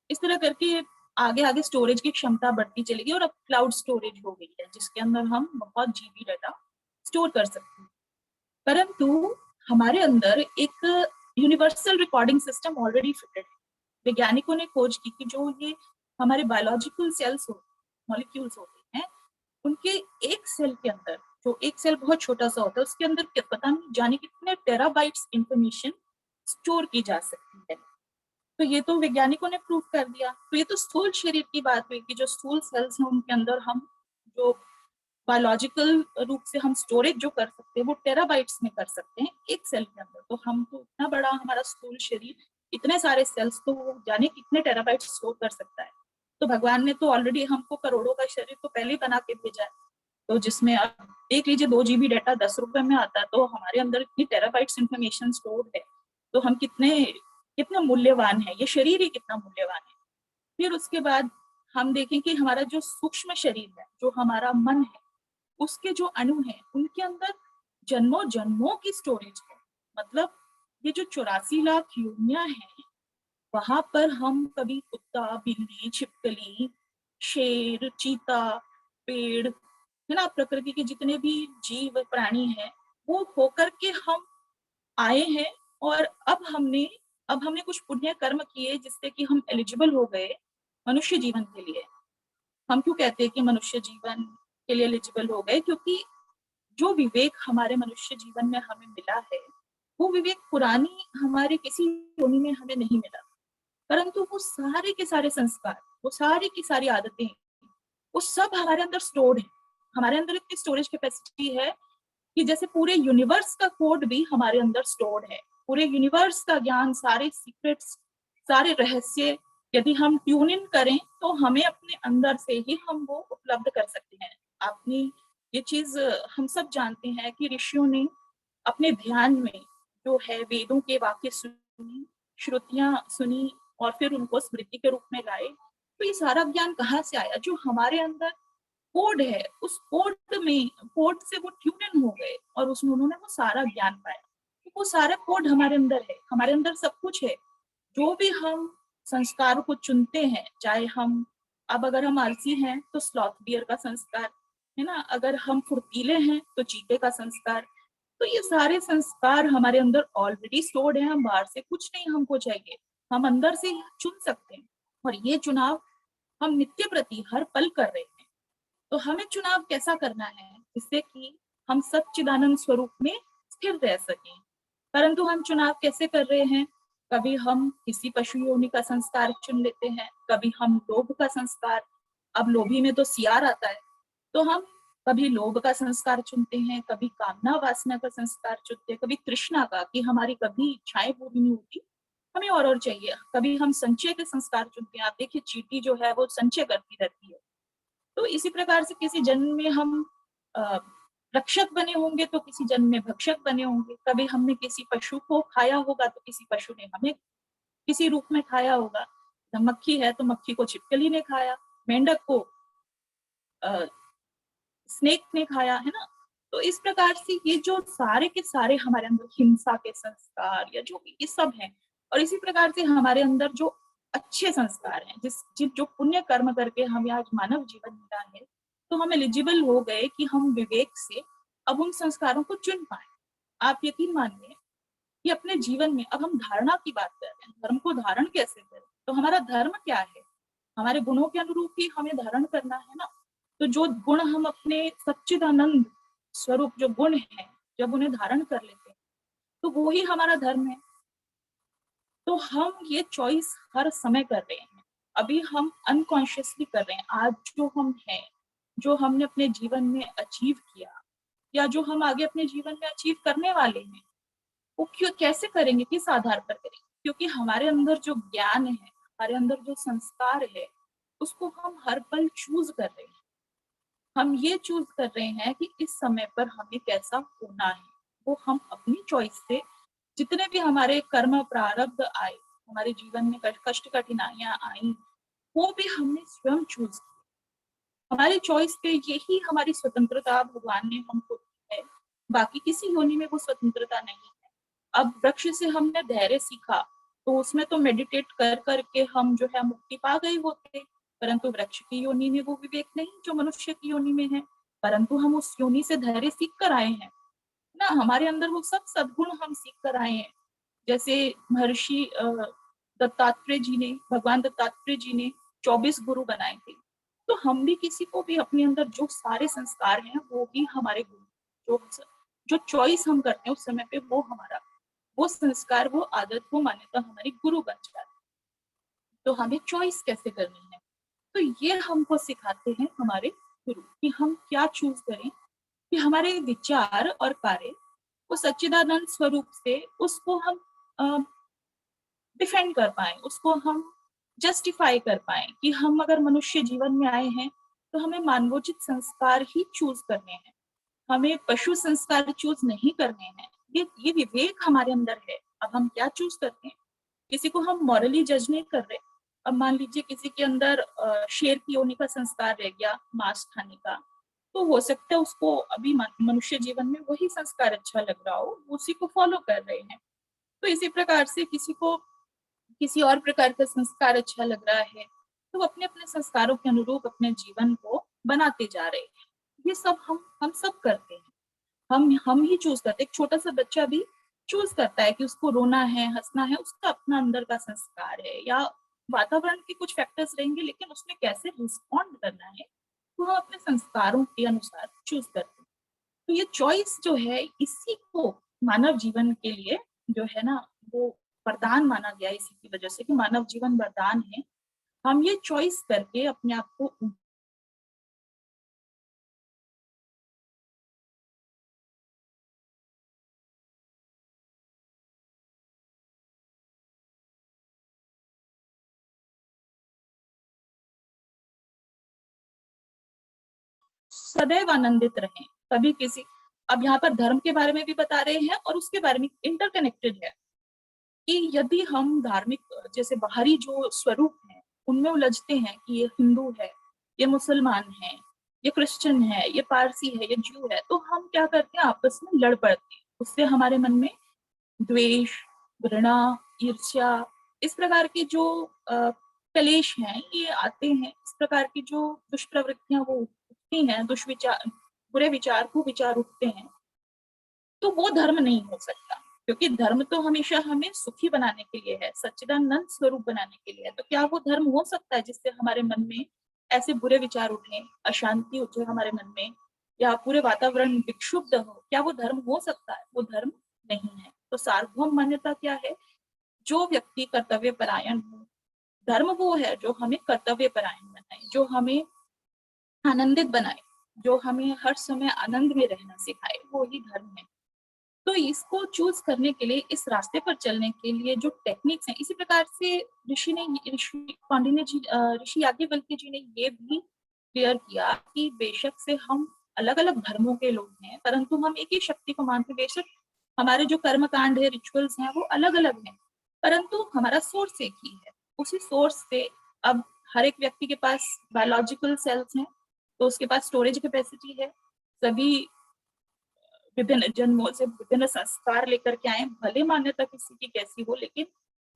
इस तरह करके आगे आगे स्टोरेज की क्षमता बढ़ती चली गई और अब क्लाउड स्टोरेज हो गई है, जिसके अंदर हम बहुत जीबी डाटा स्टोर कर सकते हैं। परंतु हमारे अंदर एक universal recording system already fitted है। वैज्ञानिकों ने खोज की कि जो ये हमारे बायोलॉजिकल सेल्स मॉलिक्यूल्स होते हैं, उनके एक सेल के अंदर, जो एक सेल बहुत छोटा सा होता है, उसके अंदर पता नहीं जाने कितने टेराबाइट्स इंफॉर्मेशन स्टोर की जा सकती है। तो ये तो वैज्ञानिकों ने प्रूव कर दिया। तो ये तो स्थूल शरीर की बात हुई कि जो स्थूल सेल्स हैं उनके अंदर हम जो बायोलॉजिकल रूप से हम स्टोरेज जो कर सकते हैं वो टेराबाइट्स में कर सकते हैं एक सेल के अंदर। तो हम तो इतना बड़ा हमारा स्थूल शरीर, इतने सारे सेल्स, तो वो जाने कितने टेराबाइट्स स्टोर कर सकता है। तो भगवान ने तो ऑलरेडी हमको करोड़ों का शरीर तो पहले ही बना के भेजा है। तो जिसमें अब देख लीजिए 2 GB डाटा 10 रुपए में आता है, तो हमारे अंदर इतनी टेराबाइट्स इंफॉर्मेशन स्टोर है। तो हम कितने मूल्यवान है, ये शरीर ही कितना मूल्यवान है। फिर उसके बाद हम देखें कि हमारा जो सूक्ष्म शरीर है, जो हमारा मन है, उसके जो अणु हैं उनके अंदर जन्मों जन्मों की स्टोरेज है। मतलब ये जो 84 लाख योनियां हैं, वहां पर हम कभी कुत्ता, बिल्ली, छिपकली, शेर, चीता, पेड़, है ना, प्रकृति के जितने भी जीव प्राणी हैं, वो होकर के हम आए हैं। और अब हमने कुछ पुण्य कर्म किए जिससे कि हम एलिजिबल हो गए मनुष्य जीवन के लिए। हम क्यों कहते हैं कि मनुष्य जीवन के लिए एलिजिबल हो गए? क्योंकि जो विवेक हमारे मनुष्य जीवन में हमें मिला है, वो विवेक पुरानी हमारे किसी योनि में हमें नहीं मिला। परंतु वो सारे के सारे संस्कार, वो सारी की सारी आदतें, वो सब हमारे अंदर स्टोर्ड है। हमारे अंदर इतनी स्टोरेज कैपेसिटी है कि जैसे पूरे यूनिवर्स का कोड भी हमारे अंदर स्टोर्ड है। पूरे यूनिवर्स का ज्ञान, सारे सीक्रेट्स, सारे रहस्य यदि हम ट्यून इन करें तो हमें अपने अंदर से ही हम वो उपलब्ध कर सकते हैं। आपने ये चीज हम सब जानते हैं कि ऋषियों ने अपने ध्यान में जो है वेदों के वाक्य सुनी, श्रुतियां सुनी और फिर उनको स्मृति के रूप में लाए। तो ये सारा ज्ञान कहाँ से आया? जो हमारे अंदर कोड है, उस कोड से वो ट्यून इन हो गए और उसमें उन्होंने वो सारा ज्ञान पाया। तो वो सारा कोड हमारे अंदर है, हमारे अंदर सब कुछ है। जो भी हम संस्कार को चुनते हैं, चाहे हम, अब अगर हम आलसी हैं तो स्लॉथ बियर का संस्कार, है ना, अगर हम फुर्तीले हैं तो चीते का संस्कार। तो ये सारे संस्कार हमारे अंदर ऑलरेडी स्टोर्ड है। हम बाहर से कुछ नहीं हमको चाहिए, हम अंदर से चुन सकते हैं। और ये चुनाव हम नित्य प्रति हर पल कर रहे हैं। तो हमें चुनाव कैसा करना है जिससे कि हम सच्चिदानंद स्वरूप में स्थिर रह सकें? परंतु हम चुनाव कैसे कर रहे हैं? कभी हम किसी पशु योनि का संस्कार चुन लेते हैं, कभी हम लोभ का संस्कार, अब लोभी में तो सियार आता है, तो हम कभी लोभ का संस्कार चुनते हैं, कभी कामना वासना का संस्कार चुनते हैं, कभी तृष्णा का कि हमारी कभी इच्छाएं पूरी नहीं होती, हमें और चाहिए। कभी हम संचय के संस्कार चुनते हैं। आप देखिए चींटी जो है वो संचय करती रहती है। तो इसी प्रकार से किसी जन्म में हम रक्षक बने होंगे तो किसी जन्म में भक्षक बने होंगे। कभी हमने किसी पशु को खाया होगा तो किसी पशु ने हमें किसी रूप में खाया होगा। तो मक्खी है तो मक्खी को छिपकली ने खाया, मेंढक को स्नेक ने खाया, है ना। तो इस प्रकार से ये जो सारे के सारे हमारे अंदर हिंसा के संस्कार या जो भी ये सब है, और इसी प्रकार से हमारे अंदर जो अच्छे संस्कार हैं, जो पुण्य कर्म करके हमें आज मानव जीवन मिला है, तो हम एलिजिबल हो गए कि हम विवेक से अब उन संस्कारों को चुन पाए। आप यकीन मानिए कि अपने जीवन में, अब हम धारणा की बात कर रहे हैं, धर्म को धारण कैसे करें? तो हमारा धर्म क्या है? हमारे गुणों के अनुरूप ही हमें धारण करना है ना। तो जो गुण हम अपने सच्चिदानंद स्वरूप जो गुण है, जब उन्हें धारण कर लेते हैं तो वो ही हमारा धर्म है। तो हम ये चॉइस हर समय कर रहे हैं, अभी हम अनकॉन्शियसली कर रहे हैं। आज जो हम हैं, जो हमने अपने जीवन में अचीव किया या जो हम आगे अपने जीवन में अचीव करने वाले हैं, वो क्यों कैसे करेंगे, किस आधार पर करेंगे? क्योंकि हमारे अंदर जो ज्ञान है, हमारे अंदर जो संस्कार है, उसको हम हर पल चूज कर रहे हैं। हम ये चूज कर रहे हैं कि इस समय पर हमें कैसा होना है। वो हम अपनी चॉइस से, जितने भी हमारे कर्म प्रारब्ध आए, हमारे जीवन में कष्ट कठिनाइयां आई, वो भी हमने स्वयं चूज किया। हमारी चॉइस पे यही हमारी स्वतंत्रता भगवान ने हमको दी है। बाकी किसी योनि में वो स्वतंत्रता नहीं है। अब वृक्ष से हमने धैर्य सीखा तो उसमें तो मेडिटेट कर करके हम जो है मुक्ति पा गए होते, परंतु वृक्ष की योनि में वो विवेक नहीं जो मनुष्य की योनि में है। परंतु हम उस योनि से धैर्य सीख कर आए हैं ना, हमारे अंदर वो सब सद्गुण हम सीख कर आए हैं। जैसे महर्षि दत्तात्रेय जी ने, भगवान दत्तात्रेय जी ने 24 गुरु बनाए थे। तो हम भी किसी को भी अपने अंदर जो सारे संस्कार हैं वो भी हमारे गुरु, जो चॉइस हम करते हैं उस समय पे वो हमारा, वो संस्कार, वो आदत, वो मान्यता हमारी गुरु बन जाती है। तो हमें चॉइस कैसे करनी है, तो ये हमको सिखाते हैं हमारे गुरु कि हम क्या चूज करें, कि हमारे विचार और कार्य वो सच्चिदानंद स्वरूप से उसको हम डिफेंड कर पाए, उसको हम जस्टिफाई कर पाए कि हम अगर मनुष्य जीवन में आए हैं तो हमें मानवोचित संस्कार ही चूज करने हैं, हमें पशु संस्कार चूज नहीं करने हैं। ये विवेक हमारे अंदर है। अब हम क्या चूज करते हैं, किसी को हम मॉरली जज नहीं कर रहे। अब मान लीजिए किसी के अंदर शेर की योनि का संस्कार रह गया, मांस खाने का, तो हो सकता है उसको अभी मनुष्य जीवन में वही संस्कार अच्छा लग रहा हो, उसी को फॉलो कर रहे हैं। तो इसी प्रकार से किसी को किसी और प्रकार का संस्कार अच्छा लग रहा है, तो अपने अपने संस्कारों के अनुरूप अपने जीवन को बनाते जा रहे हैं। ये सब हम सब करते हैं, हम ही चूज करते हैं। एक छोटा सा बच्चा भी चूज करता है कि उसको रोना है, हंसना है, उसका अपना अंदर का संस्कार है, या वातावरण के कुछ फैक्टर्स रहेंगे, लेकिन उसमें कैसे रिस्पॉन्ड करना है तो हम अपने संस्कारों के अनुसार चूज करते हैं। तो ये चॉइस जो है, इसी को मानव जीवन के लिए जो है ना, वो वरदान माना गया है, इसी की वजह से कि मानव जीवन वरदान है। हम ये चॉइस करके अपने आप को सदैव आनंदित रहें। कभी किसी, अब यहाँ पर धर्म के बारे में भी बता रहे हैं और उसके बारे में इंटरकनेक्टेड है कि यदि हम धार्मिक जैसे बाहरी जो स्वरूप है उनमें उलझते हैं कि ये हिंदू है, ये मुसलमान है, ये क्रिश्चियन है, ये पारसी है, ये ज्यू है, तो हम क्या करते हैं, आपस में लड़ पड़ते हैं। उससे हमारे मन में द्वेष, घृणा, ईर्ष्या, इस प्रकार के जो कलेश हैं ये आते हैं। इस प्रकार की जो दुष्प्रवृत्तियां वो उठती हैं, दुष्विचार, बुरे विचार, कुविचार उठते हैं, तो वो धर्म नहीं हो सकता। क्योंकि धर्म तो हमेशा हमें सुखी बनाने के लिए है, सच्चिदानंद स्वरूप बनाने के लिए है। तो क्या वो धर्म हो सकता है जिससे हमारे मन में ऐसे बुरे विचार उठे, अशांति उठे हमारे मन में, या पूरे वातावरण विक्षुब्ध हो? क्या वो धर्म हो सकता है? वो धर्म नहीं है। तो सार्वभौम मान्यता क्या है? जो व्यक्ति कर्तव्य परायण हो, धर्म वो है जो हमें कर्तव्य परायण बनाए, जो हमें आनंदित बनाए, जो हमें हर समय आनंद में रहना सिखाए, वो ही धर्म है। तो इसको चूज करने के लिए, इस रास्ते पर चलने के लिए जो टेक्निक्स हैं, इसी प्रकार से ऋषि कौंडिन्य जी, ऋषि याज्ञवल्क्य जी ने ये भी क्लियर किया कि बेशक से हम अलग अलग धर्मों के लोग हैं, परंतु हम एक ही शक्ति को मानते। बेशक हमारे जो कर्म कांड है, रिचुअल्स हैं, वो अलग अलग हैं, परंतु हमारा सोर्स एक ही है। उसी सोर्स से अब हर एक व्यक्ति के पास बायोलॉजिकल सेल्स हैं, तो उसके पास स्टोरेज कैपेसिटी है। सभी विभिन्न जन्मों से विभिन्न संस्कार लेकर के आए, भले मान्यता किसी की कैसी हो, लेकिन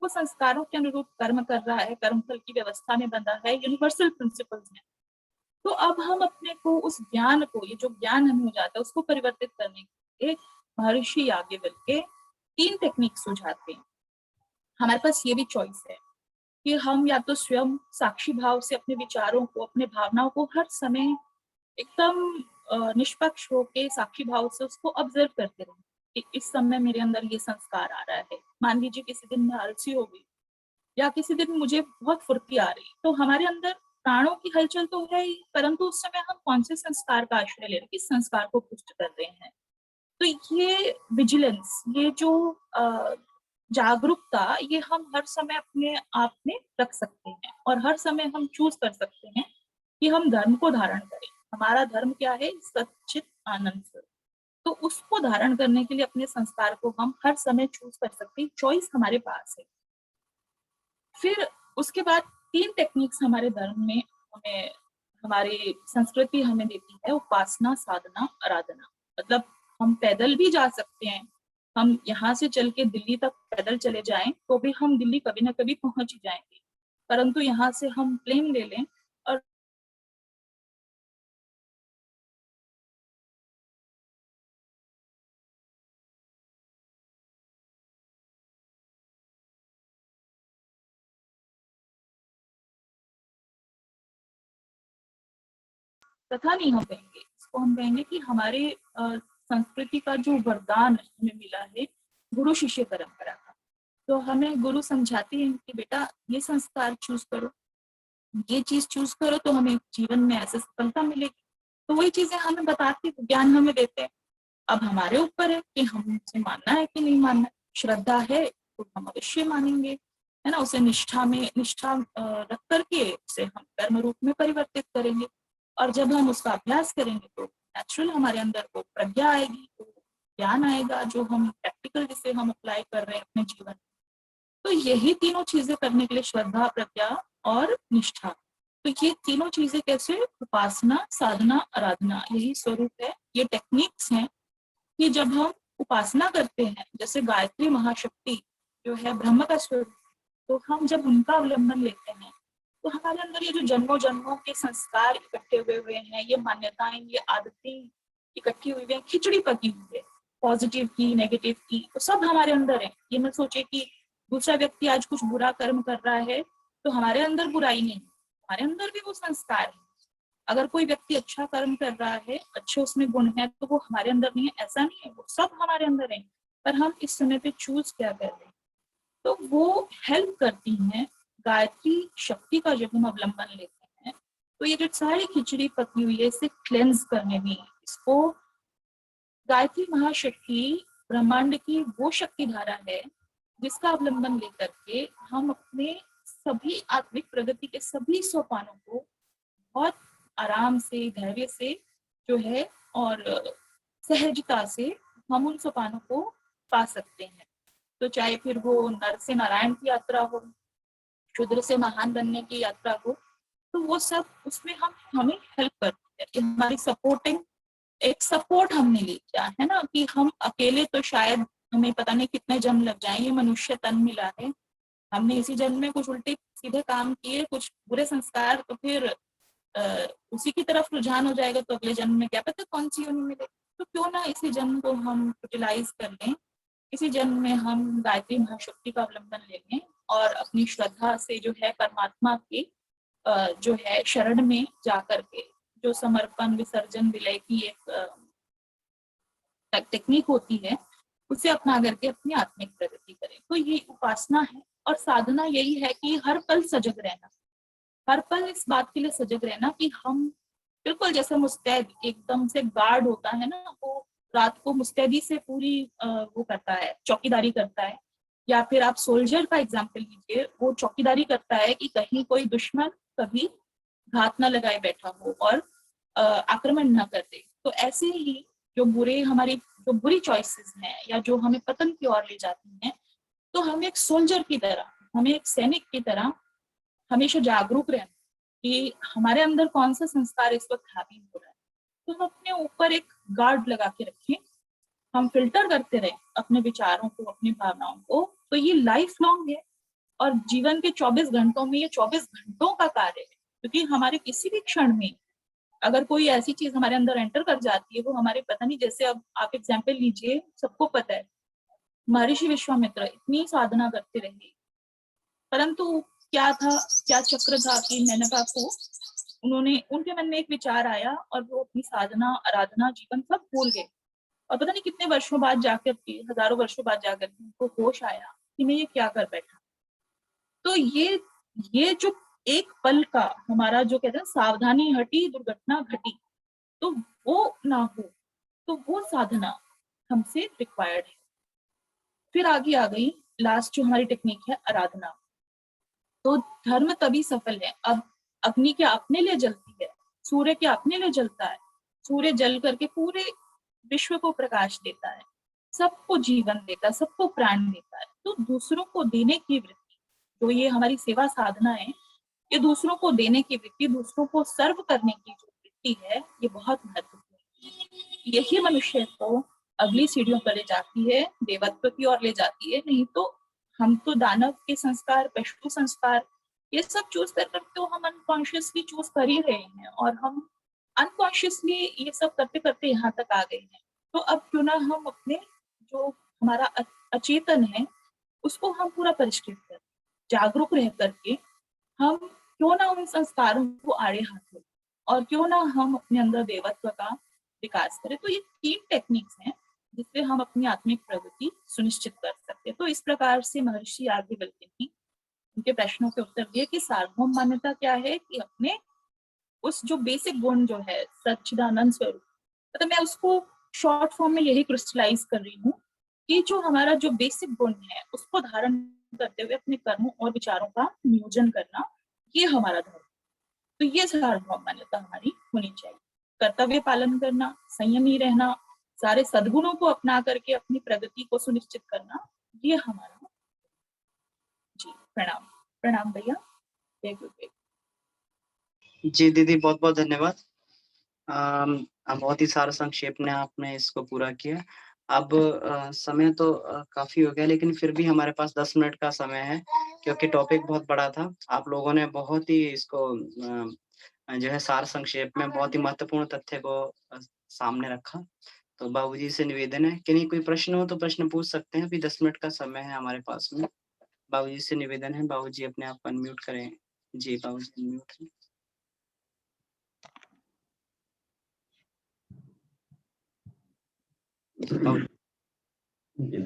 वो संस्कारों के अनुरूप कर्म कर रहा है, कर्मफल की व्यवस्था में बंधा है, यूनिवर्सल प्रिंसिपल्स हैं। तो अब हम अपने को उस ज्ञान को, ये जो ज्ञान हमें हो जाता है, उसको परिवर्तित करने के लिए महर्षि याज्ञवल्क्य 3 टेक्निक सुझाते हैं। हमारे पास ये भी चॉइस है कि हम या तो स्वयं साक्षी भाव से अपने विचारों को, अपने भावनाओं को हर समय एकदम निष्पक्ष होके साक्षी भाव से उसको ऑब्जर्व करते रहे कि इस समय मेरे अंदर ये संस्कार आ रहा है। मान लीजिए किसी दिन मैं आलसी हो गई, या किसी दिन मुझे बहुत फुर्ती आ रही, तो हमारे अंदर प्राणों की हलचल तो है ही, परंतु उस समय हम कौन से संस्कार का आश्रय ले रहे हैं, किस संस्कार को पुष्ट कर रहे हैं। तो ये विजिलेंस, ये जो जागरूकता, ये हम हर समय अपने आप में रख सकते हैं, और हर समय हम चूज कर सकते हैं कि हम धर्म को धारण करें। हमारा धर्म क्या है? सच्चित आनंद स्वरूप। तो उसको धारण करने के लिए अपने संस्कार को हम हर समय चूज कर सकते हैं, चॉइस हमारे पास है। फिर उसके बाद 3 टेक्निक्स हमारे धर्म में हमें, हमारी संस्कृति हमें देती है: उपासना, साधना, आराधना। मतलब हम पैदल भी जा सकते हैं, हम यहाँ से चल के दिल्ली तक पैदल चले जाएं तो भी हम दिल्ली कभी ना कभी पहुंच ही जाएंगे, परंतु यहाँ से हम प्लेन ले लें और तथा नहीं हम कहेंगे, इसको हम कहेंगे कि हमारे संस्कृति का जो वरदान हमें मिला है गुरु शिष्य परंपरा का। तो हमें गुरु समझाते हैं कि बेटा ये संस्कार चूज करो, ये चीज चूज करो, तो हमें जीवन में ऐसे सफलता मिलेगी। तो वही चीजें हमें बताते, ज्ञान हमें देते हैं। अब हमारे ऊपर है कि हम उसे मानना है कि नहीं मानना। श्रद्धा है तो हम अवश्य मानेंगे, है ना। उसे निष्ठा रख करके उसे हम कर्म रूप में परिवर्तित करेंगे, और जब हम उसका अभ्यास करेंगे तो नेचुरल हमारे अंदर वो प्रज्ञा आएगी, तो ज्ञान आएगा, जो हम प्रैक्टिकल जिसे हम अप्लाई कर रहे हैं अपने जीवन में। तो यही तीनों चीजें करने के लिए श्रद्धा, प्रज्ञा और निष्ठा, तो ये तीनों चीजें कैसे? उपासना, साधना, आराधना, यही स्वरूप है। ये टेक्निक्स हैं कि जब हम उपासना करते हैं, जैसे गायत्री महाशक्ति जो है ब्रह्म का स्वरूप, तो हम जब उनका अवलंबन लेते हैं तो हमारे अंदर ये जो जन्मों जन्मों के संस्कार इकट्ठे हुए हैं, ये मान्यताएं, ये आदतें इकट्ठी हुई है, खिचड़ी पकी हुई है, पॉजिटिव की, नेगेटिव की, तो सब हमारे अंदर है। ये मत सोचे कि दूसरा व्यक्ति आज कुछ बुरा कर्म कर रहा है तो हमारे अंदर बुराई नहीं, हमारे अंदर भी वो संस्कार है। अगर कोई व्यक्ति अच्छा कर्म कर रहा है, अच्छे उसमें गुण है, तो वो हमारे अंदर नहीं है, ऐसा नहीं है, वो सब हमारे अंदर है। पर हम इस समय पे चूज क्या कर रहे हैं, तो वो हेल्प करती हैं। गायत्री शक्ति का जब हम अवलंबन लेते हैं तो ये जो सारी खिचड़ी पकी हुई है, इसे क्लेंस करने में, इसको गायत्री महाशक्ति ब्रह्मांड की वो शक्ति धारा है जिसका अवलंबन लेकर के हम अपने सभी आत्मिक प्रगति के सभी सोपानों को बहुत आराम से, धैर्य से जो है और सहजता से हम उन सोपानों को पा सकते हैं। तो चाहे फिर वो नर से नारायण की यात्रा हो, शूद्र से महान बनने की यात्रा हो, तो वो सब उसमें हम हमें हेल्प करते हैं। हमारी सपोर्टिंग एक सपोर्ट हमने लिया है ना, कि हम अकेले तो शायद हमें पता नहीं कितने जन्म लग जाएं, ये मनुष्य तन मिला है, हमने इसी जन्म में कुछ उल्टे सीधे काम किए, कुछ बुरे संस्कार, तो फिर उसी की तरफ रुझान हो जाएगा, तो अगले जन्म में क्या पता कौन सी योनि मिले। तो क्यों ना इसी जन्म को हम यूटिलाइज कर लें, इसी जन्म में हम गायत्री महाशक्ति का अवलंबन ले लें और अपनी श्रद्धा से जो है परमात्मा की जो है शरण में जाकर के जो समर्पण, विसर्जन, विलय की एक टेक्निक होती है, उसे अपना करके अपनी आत्मिक प्रगति करें। तो ये उपासना है और साधना यही है कि हर पल सजग रहना, हर पल इस बात के लिए सजग रहना कि हम बिल्कुल जैसे मुस्तैद एकदम से गार्ड होता है ना, वो रात को मुस्तैदी से पूरी वो करता है, चौकीदारी करता है। या फिर आप सोल्जर का एग्जाम्पल लीजिए, वो चौकीदारी करता है कि कहीं कोई दुश्मन कभी घात न लगाए बैठा हो और आक्रमण न कर दे। तो ऐसे ही जो जो बुरी चॉइसेस हैं या जो हमें पतन की ओर ले जाती हैं, तो हम एक सोल्जर की तरह, हमें एक सैनिक की तरह हमेशा जागरूक रहना कि हमारे अंदर कौन सा संस्कार इस वक्त हावी हो रहा है। तो हम अपने ऊपर एक गार्ड लगा के रखें, हम फिल्टर करते रहें अपने विचारों को, अपनी भावनाओं को। तो ये लाइफ लॉन्ग है और जीवन के 24 घंटों में ये 24 घंटों का कार्य है, क्योंकि हमारे किसी भी क्षण में अगर कोई ऐसी चीज हमारे अंदर एंटर कर जाती है, वो हमारे पता नहीं, जैसे अब आप एग्जाम्पल लीजिए, सबको पता है महर्षि विश्वामित्र इतनी साधना करते रहे, परंतु क्या था, क्या चक्र था कि मेनका को उनके मन में एक विचार आया और वो अपनी साधना, आराधना, जीवन सब भूल गए। और पता नहीं कितने वर्षों बाद जाकर के, हजारों वर्षों बाद जाकर के उनको होश आया कि मैं ये क्या कर बैठा। तो ये जो एक पल का हमारा जो कहते हैं सावधानी हटी दुर्घटना घटी, तो वो ना हो, तो वो साधना हमसे रिक्वायर्ड है। फिर आगे आ गई लास्ट जो हमारी टेक्निक है, आराधना। तो धर्म तभी सफल है, अब अग्नि क्या अपने लिए जलती है, सूर्य क्या अपने लिए जलता है, सूर्य जल करके पूरे विश्व को प्रकाश देता है, सबको जीवन देता है, सबको प्राण देता है। तो दूसरों को देने की वृत्ति, जो ये हमारी सेवा साधना है, ये दूसरों को देने की वृत्ति, दूसरों को सर्व करने की जो वृत्ति है, ये बहुत महत्वपूर्ण है। यही मनुष्य को अगली सीढ़ियों पर ले जाती है, देवत्व की ओर ले जाती है। नहीं तो हम तो दानव के संस्कार, पशु संस्कार, ये सब चूज कर तो हम अनकॉन्शियसली चूज कर ही रहे हैं और हम अनकॉन्शियसली ये सब करते करते यहाँ तक आ गए हैं। तो अब क्यों ना हम अपने जो हमारा अचेतन है उसको हम पूरा परिष्कृत करें, जागरूक रह करके हम क्यों ना उन संस्कारों को आड़े हाथ लें और क्यों ना हम अपने अंदर देवत्व का विकास करें। तो ये 3 टेक्निक्स हैं जिससे हम अपनी आत्मिक प्रगति सुनिश्चित कर सकते हैं। तो इस प्रकार से महर्षि याज्ञवल्क्य उनके प्रश्नों के उत्तर दिए कि सार्वभौम मान्यता क्या है, कि अपने उस जो बेसिक गुण जो है सच्चिदानंद स्वरूप, मतलब मैं उसको शॉर्ट फॉर्म में यही क्रिस्टलाइज कर रही हूँ कि जो हमारा जो बेसिक गुण है उसको धारण करते हुए अपने कर्मों और विचारों का नियोजन करना, ये हमारा धर्म। तो ये सार्वभौम मान्यता हमारी होनी चाहिए। कर्तव्य पालन करना, संयमी रहना, सारे सद्गुणों को अपना करके अपनी प्रगति को सुनिश्चित करना, ये हमारा। जी प्रणाम। प्रणाम भैया। जय गुरुदेव। जी दीदी, बहुत बहुत धन्यवाद। बहुत ही सारा संक्षेप में आपने इसको पूरा किया। अब समय तो काफी हो गया, लेकिन फिर भी हमारे पास 10 मिनट का समय है, क्योंकि टॉपिक बहुत बड़ा था। आप लोगों ने बहुत ही इसको जो है सार संक्षेप में बहुत ही महत्वपूर्ण तथ्य को सामने रखा। तो बाबूजी से निवेदन है कि नहीं, कोई प्रश्न हो तो प्रश्न पूछ सकते हैं। अभी 10 मिनट का समय है हमारे पास में। बाबूजी से निवेदन है, बाबूजी अपने आप को अनम्यूट करें। जी बाबूजी अनम्यूट है।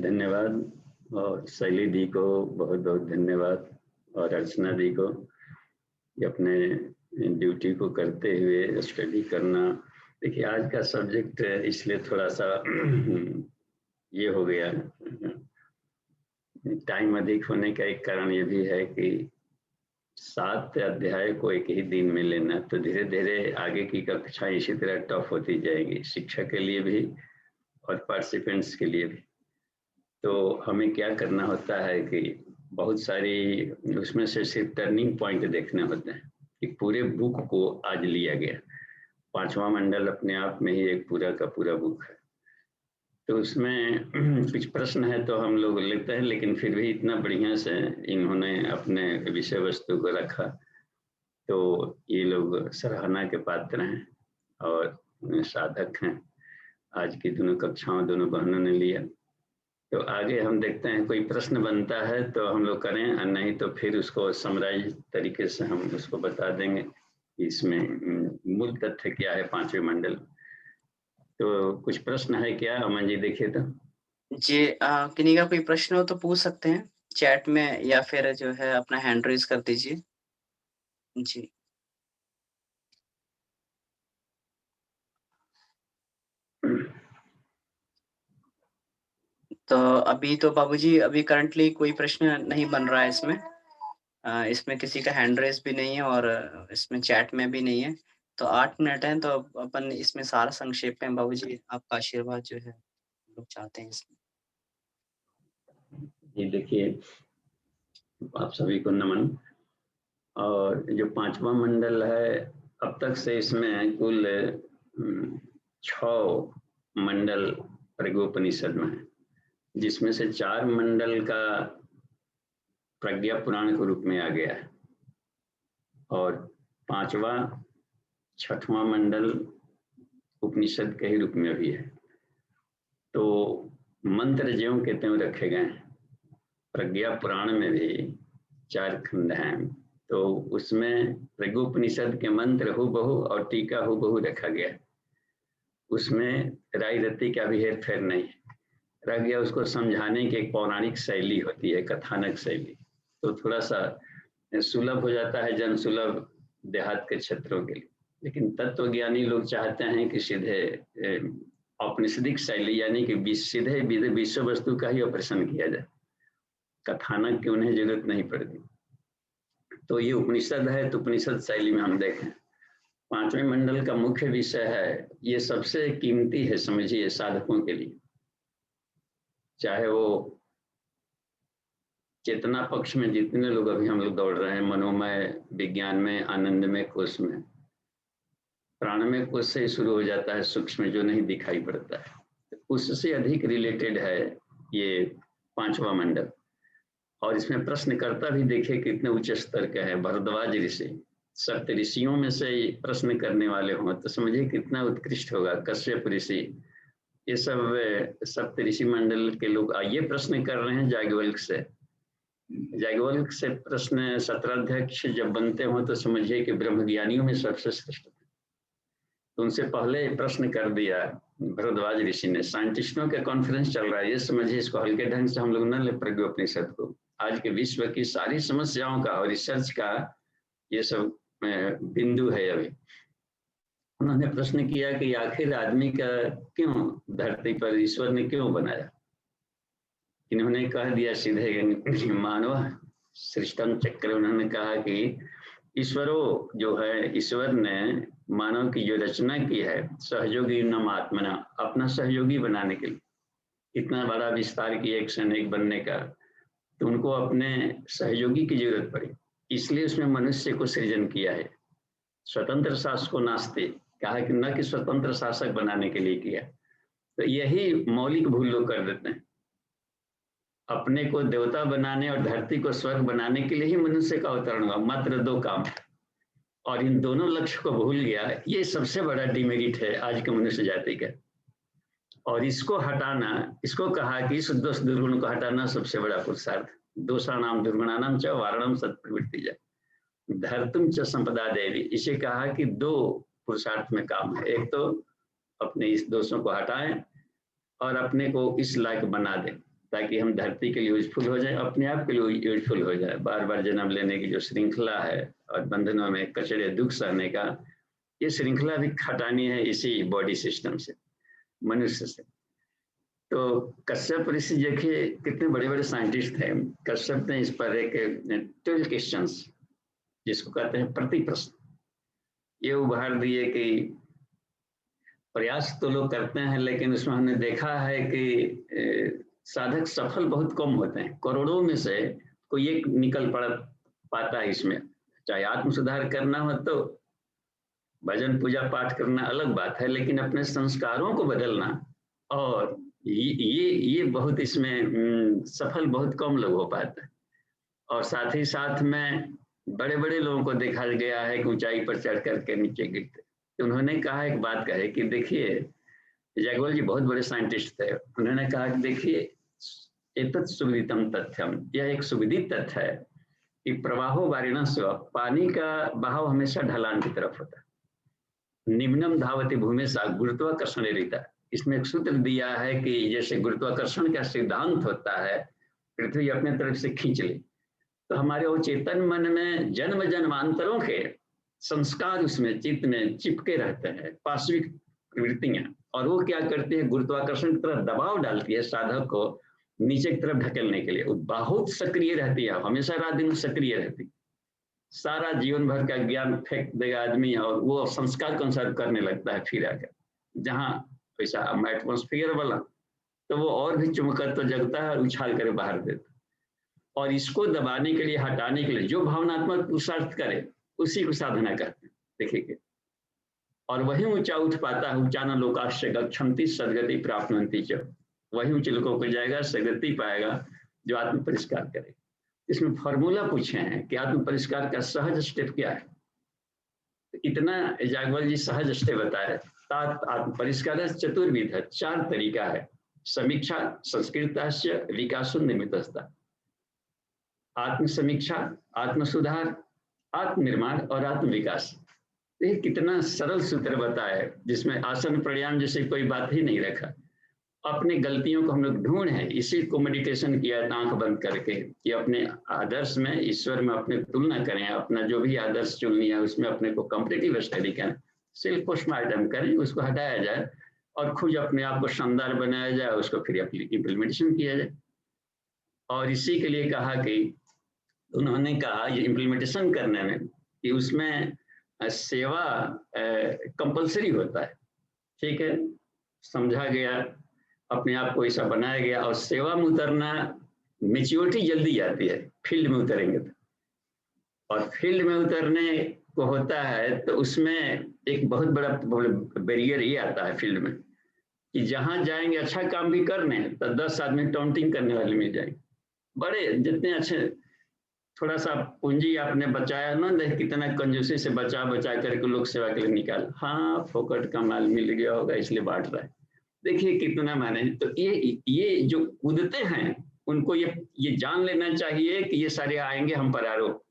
धन्यवाद, और शैली दी को बहुत बहुत धन्यवाद, और अर्चना दी को ये अपने ड्यूटी को करते हुए स्टडी करना। देखिए आज का सब्जेक्ट इसलिए थोड़ा सा ये हो गया, टाइम अधिक होने का एक कारण ये भी है कि 7 अध्याय को एक ही दिन में लेना, तो धीरे धीरे आगे की कक्षाएं इसी तरह टफ होती जाएगी, शिक्षक के लिए भी और पार्टिसिपेंट्स के लिए भी। तो हमें क्या करना होता है कि बहुत सारी उसमें से सिर्फ टर्निंग पॉइंट देखने होते हैं कि पूरे बुक को आज लिया गया। 5वां मंडल अपने आप में ही एक पूरा का पूरा बुक है, तो उसमें कुछ प्रश्न है तो हम लोग लेते हैं, लेकिन फिर भी इतना बढ़िया से इन्होंने अपने विषय वस्तु को रखा, तो ये लोग सराहना के पात्र हैं और साधक हैं। आज की दोनों कक्षाओं दोनों बहनों ने लिया, तो आगे हम देखते हैं कोई प्रश्न बनता है तो हम लोग करें, और नहीं तो फिर उसको समराइज तरीके से हम उसको बता देंगे इसमें मूल तथ्य क्या है 5वें मंडल। तो कुछ प्रश्न है क्या अमन जी, देखिए तो। जी किन्हीं का कोई प्रश्न हो तो पूछ सकते हैं चैट में, या फिर जो है अपना हैंड रेज कर दीजिए। जी तो अभी तो बाबूजी अभी करंटली कोई प्रश्न नहीं बन रहा है इसमें। इसमें किसी का हैंड रेज भी नहीं है और इसमें चैट में भी नहीं है। तो 8 मिनट हैं, तो अपन इसमें सारा संक्षेप में बाबूजी आपका आशीर्वाद जो है लोग चाहते हैं इसमें। ये देखिए आप सभी को नमन। और जो 5वां मंडल है, अब तक से इसमें कुल 6 मंडल प्रज्ञोपनिषद में है, जिसमें से 4 मंडल का प्रज्ञा पुराण के रूप में आ गया है, और 5वां 6वां मंडल उपनिषद के ही रूप में भी है। तो मंत्र ज्यों के त्यों रखे गए हैं। प्रज्ञा पुराण में भी 4 खंड हैं, तो उसमें प्रज्ञोपनिषद के मंत्र हूबहू और टीका हूबहू रखा गया। उसमें राय रत्ती का भी हेर फेर नहीं रह गया। उसको समझाने की एक पौराणिक शैली होती है, कथानक शैली, तो थोड़ा सा सुलभ हो जाता है, जन सुलभ देहात के क्षेत्रों के लिए। लेकिन तत्वज्ञानी लोग चाहते हैं कि सीधे औपनिषदिक शैली, यानी कि सीधे विषय वस्तु का ही ऑपरेशन किया जाए, कथानक की उन्हें जरूरत नहीं पड़ती। तो ये उपनिषद है, तो उपनिषद शैली में हम देखें 5वें मंडल का मुख्य विषय है, ये सबसे कीमती है समझिए साधकों के लिए, चाहे वो चेतना पक्ष में जितने लोग अभी हम लोग दौड़ रहे हैं, मनोमय, विज्ञान में, आनंद में, कोष में, प्राण में कोष से शुरू हो जाता है, सूक्ष्म जो नहीं दिखाई पड़ता है, उससे अधिक रिलेटेड है ये 5वां मंडल। और इसमें प्रश्नकर्ता भी देखिए कितने उच्च स्तर के हैं, भरद्वाज ऋषि। सप्त ऋषियों में से प्रश्न करने वाले हों तो समझिए कितना उत्कृष्ट होगा। कश्यप ऋषि, ये सब सप्त ऋषि मंडल के लोग ये प्रश्न कर रहे हैं याज्ञवल्क्य से। याज्ञवल्क्य से प्रश्न 17 अध्यक्ष जब बनते हो तो समझिए कि ब्रह्मज्ञानियों में सबसे श्रेष्ठ। तो उनसे पहले प्रश्न कर दिया भरद्वाज ऋषि ने। साइंटिस्टों का कॉन्फ्रेंस चल रहा है, ये समझिए, इसको हल्के ढंग से हम लोग न ले प्रज्ञोपनिषद को। आज के विश्व की सारी समस्याओं का और रिसर्च का ये सब बिंदु है। अभी उन्होंने प्रश्न किया कि आखिर आदमी का क्यों धरती पर ईश्वर ने क्यों बनाया। इन्होंने कह दिया सीधे, मानव सृष्टम चक्र, उन्होंने कहा कि ईश्वरों जो है, ईश्वर ने मानव की जो रचना की है, सहयोगी नम आत्मना, अपना सहयोगी बनाने के लिए, इतना बड़ा विस्तार की एक सैनिक बनने का, तो उनको अपने सहयोगी की जरूरत पड़ी, इसलिए उसने मनुष्य को सृजन किया है। स्वतंत्र शासको नास्ते, कहा कि न कि स्वतंत्र शासक बनाने के लिए किया, तो यही मौलिक भूल लोग कर देते हैं। अपने को देवता बनाने और धरती को स्वर्ग बनाने के लिए ही मनुष्य का अवतरण हुआ, मात्र 2 काम, और इन दोनों लक्ष्य को भूल गया। ये सबसे बड़ा डिमेरिट है आज के मनुष्य जाति का, और इसको हटाना, इसको कहा कि इस दोष दुर्गुण को हटाना सबसे बड़ा पुरुषार्थ। दोषाणाम दुर्गुणानाम च वारणम सत्प्रवृत्ति च धर्तुम च संपदा देवी। इसे कहा कि 2 पुरुषार्थ में काम है। एक तो अपने इस दोषों को हटाएं और अपने को इस लायक बना दें ताकि हम धरती के लिए यूजफुल हो जाए, अपने आप के लिए यूजफुल हो जाए। बार बार जन्म लेने की जो श्रृंखला है और बंधनों में कचड़े दुख सहने का, ये श्रृंखला भी हटानी है इसी बॉडी सिस्टम से, मनुष्य से। तो कश्यप ऋषि देखिए कितने बड़े बड़े साइंटिस्ट थे। कश्यप ने इस पर एक 12 क्वेश्चंस, जिसको कहते हैं प्रति प्रश्न, ये उभार दिए कि प्रयास तो लोग करते हैं, लेकिन उसमें हमने देखा है कि साधक सफल बहुत कम होते हैं। करोड़ों में से कोई एक निकल पड़ पाता है इसमें। चाहे आत्म सुधार करना हो तो भजन पूजा पाठ करना अलग बात है, लेकिन अपने संस्कारों को बदलना, और ये बहुत इसमें सफल बहुत कम लोग हो पाते हैं। और साथ ही साथ में बड़े बड़े लोगों को देखा गया है कि ऊंचाई पर चढ़ करके नीचे गिरते। तो उन्होंने कहा, एक बात कहे कि देखिए, जैगवल जी बहुत बड़े साइंटिस्ट थे, उन्होंने कहा कि देखिए एतत् सुविदितम तथ्यम, यह एक सुविदित तथ्य है कि प्रवाहो वारिणः स्व, पानी का बहाव हमेशा ढलान की तरफ होता है। निम्नम धावति भूमि सा गुरुत्वाकर्षण रीता, इसमें एक सूत्र दिया है कि जैसे गुरुत्वाकर्षण का सिद्धांत होता है, पृथ्वी अपने तरफ से खींच ले, तो हमारे वो चेतन मन में जन्म जन्मांतरों के संस्कार उसमें चित्त में चिपके रहते हैं, पार्श्विक प्रवृत्तियां, और वो क्या करती है, गुरुत्वाकर्षण की तरफ दबाव डालती है साधक को नीचे की तरफ ढकेलने के लिए। वो बहुत सक्रिय रहती है, हमेशा रात दिन सक्रिय रहती, सारा जीवन भर का ज्ञान फेंक देगा आदमी, और वो संस्कार के अनुसार करने लगता है। फिर आकर जहाँ वैसा एटमोस्फियर वाला, तो वो और भी चुमकर तो जगता है, उछाल कर बाहर देता। और इसको दबाने के लिए, हटाने के लिए जो भावनात्मक पुरुषार्थ करे उसी को साधना करते हैं, देखिए। और वही ऊंचा उठ पाता है, ऊंचा न लोकाश्य गच्छन्ति सद्गति प्राप्नुवन्ति च, वही ऊंचे लोगों को जाएगा, सदगति पाएगा जो आत्म परिष्कार करे। इसमें फॉर्मूला पूछे हैं कि आत्म परिष्कार का सहज स्टेप क्या है। तो इतना जागवल जी सहज स्टेप बताए। तात आत्म परिष्कार चतुर्विध है, 4 तरीका है। समीक्षा, संस्कृतस्य विकासोन्निमित्तस्ता, आत्म समीक्षा, आत्म सुधार, आत्मनिर्माण और आत्म विकास। ये कितना सरल सूत्र बताया, जिसमें आसन प्राणायाम जैसे कोई बात ही नहीं रखा। अपनी गलतियों को हम लोग ढूंढ हैं, इसी को मेडिटेशन किया आंख बंद करके, कि अपने आदर्श में, ईश्वर में अपने तुलना करें, अपना जो भी आदर्श चुन लिया उसमें अपने को कॉम्पिटिटिव स्टडी करें, सेल्फ पोस्टमार्टम करें, उसको हटाया जाए और खुद अपने आप को शानदार बनाया जाए, उसको फिर इम्प्लीमेंटेशन किया जाए। और इसी के लिए कहा कि उन्होंने कहा ये इम्प्लीमेंटेशन करने में कि उसमें सेवा कंपलसरी होता है, ठीक है, समझा गया, अपने आप को ऐसा बनाया गया। और सेवा में उतरना, मेच्योरिटी जल्दी आती है फील्ड में उतरेंगे तो, और फील्ड में उतरने को होता है तो उसमें एक बहुत बड़ा बैरियर ये आता है फील्ड में कि जहाँ जाएंगे अच्छा काम भी करने तो 10 आदमी टॉन्टिंग करने वाले मिल जाएंगे। बड़े जितने अच्छे, थोड़ा सा पूंजी आपने बचाया ना, देख कितना कंजूसी से बचा करके लोग सेवा के लिए निकाल, हाँ फोकट का माल मिल गया होगा इसलिए बांट रहा है, देखिए कितना माने। तो ये जो कूदते हैं उनको ये जान लेना चाहिए कि ये सारे आएंगे हम पर आरोप।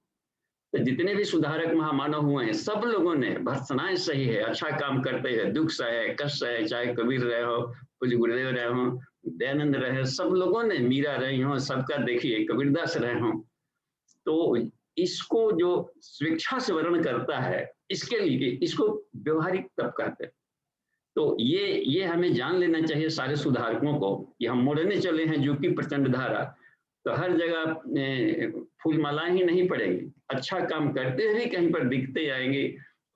तो जितने भी सुधारक महामानव हुए हैं, सब लोगों ने भर्त्सनाएं सही है, अच्छा काम करते हैं, दुख सहे, कष्ट सहे, चाहे कबीर रहे हो, पूज्य गुरुदेव रहे हो, दयानंद रहे, सब लोगों ने, मीरा रही हो, सबका देखिए, कबीरदास रहे हो। तो इसको जो स्वेच्छा से वर्ण करता है, इसके लिए इसको व्यवहारिक तप कहते हैं। तो ये हमें जान लेना चाहिए सारे सुधारकों को कि हम मोड़ने चले हैं जो कि प्रचंड धारा, तो हर जगह फूल मालाएं ही नहीं पड़ेंगी, अच्छा काम करते हुए कहीं पर दिखते आएंगे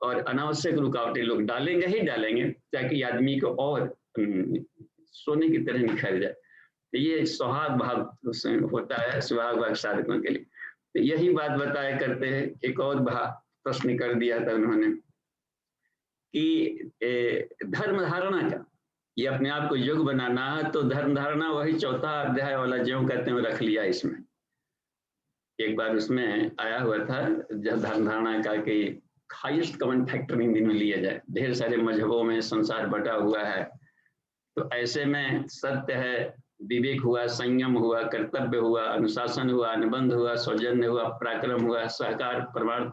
और अनावश्यक रुकावटें लोग डालेंगे ही डालेंगे ताकि आदमी को और सोने की तरह निखर जाए। तो ये सुहाग भाग होता है सुहाग भाग साधकों के लिए। तो यही बात बताया करते हैं। एक और प्रश्न कर दिया था उन्होंने कि धर्म धारणा का, ये अपने आप को योग बनाना है तो धर्म धारणा वही चौथा अध्याय वाला जो कहते हैं रख लिया इसमें। एक बार उसमें आया हुआ था जब धर्म धारणा का कि हाईएस्ट कॉमन फैक्टर इन दिनों लिया जाए, ढेर सारे मजहबों में संसार बटा हुआ है, तो ऐसे में सत्य है, विवेक हुआ, संयम हुआ, कर्तव्य हुआ, अनुशासन हुआ, अनुबंध हुआ, सौजन्य हुआ, पराक्रम हुआ, सहकार, प्रमाण,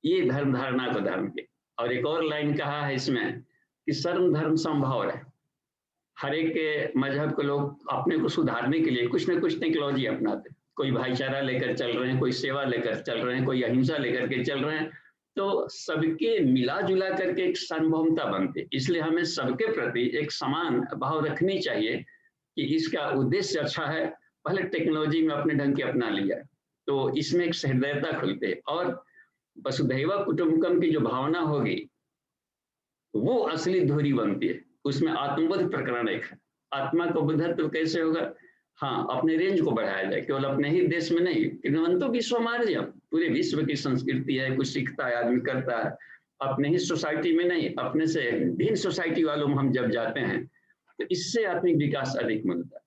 ये धर्म धारणा को धर्म के। और एक और लाइन कहा है इसमें कि सर्व धर्म समभाव है। हर एक के मजहब को लोग अपने को सुधारने के लिए कुछ न कुछ टेक्नोलॉजी अपनाते, कोई भाईचारा लेकर चल रहे हैं, कोई सेवा लेकर चल रहे हैं, कोई अहिंसा लेकर के चल रहे हैं, तो सबके मिला जुला करके एक सार्वभौमता बनती। इसलिए हमें सबके प्रति एक समान भाव रखनी चाहिए कि इसका उद्देश्य अच्छा है, पहले टेक्नोलॉजी में अपने ढंग के अपना लिया तो इसमें एक सहृदयता खुलती है। और वसुधैव कुटुंबकम की जो भावना होगी वो असली धुरी बनती है। उसमें आत्मबोध प्रकरण एक है, आत्मा को बुद्धत्व कैसे होगा, हाँ अपने रेंज को बढ़ाया जाए, केवल अपने ही देश में नहीं, किंतु विश्व मार्य, पूरे विश्व की संस्कृति है, कुछ सीखता है आदमी करता है, अपने ही सोसाइटी में नहीं, अपने से भिन्न सोसाइटी वालों में हम जब जाते हैं तो इससे आत्मिक विकास अधिक मिलता है।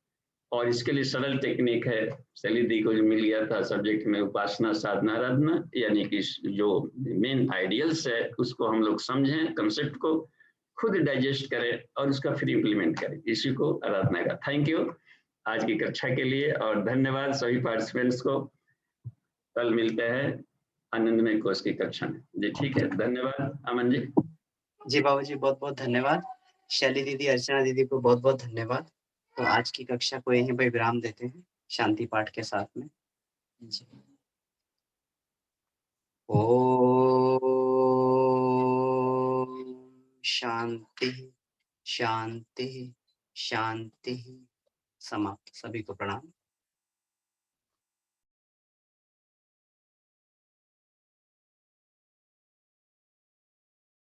और इसके लिए सरल टेक्निक है, शैली दी को जो मिल गया था सब्जेक्ट में, उपासना साधना आराधना, यानी कि जो मेन आइडियल्स है उसको हम लोग समझें, कंसेप्ट को खुद डाइजेस्ट करें और उसका फिर इम्प्लीमेंट करें, इसी को आराधना का। थैंक यू आज की कक्षा के लिए और धन्यवाद सभी पार्टिसिपेंट्स को। कल मिलते हैं आनंदमय कोर्स की कक्षा में जी। ठीक है, धन्यवाद अमन जी। जी बाबू जी बहुत बहुत धन्यवाद। शैली दीदी, अर्चना दीदी को बहुत बहुत धन्यवाद। तो आज की कक्षा को यहीं पर विराम देते हैं शांति पाठ के साथ में जी। ओम शांति शांति शांति। समाप्त। सभी को प्रणाम।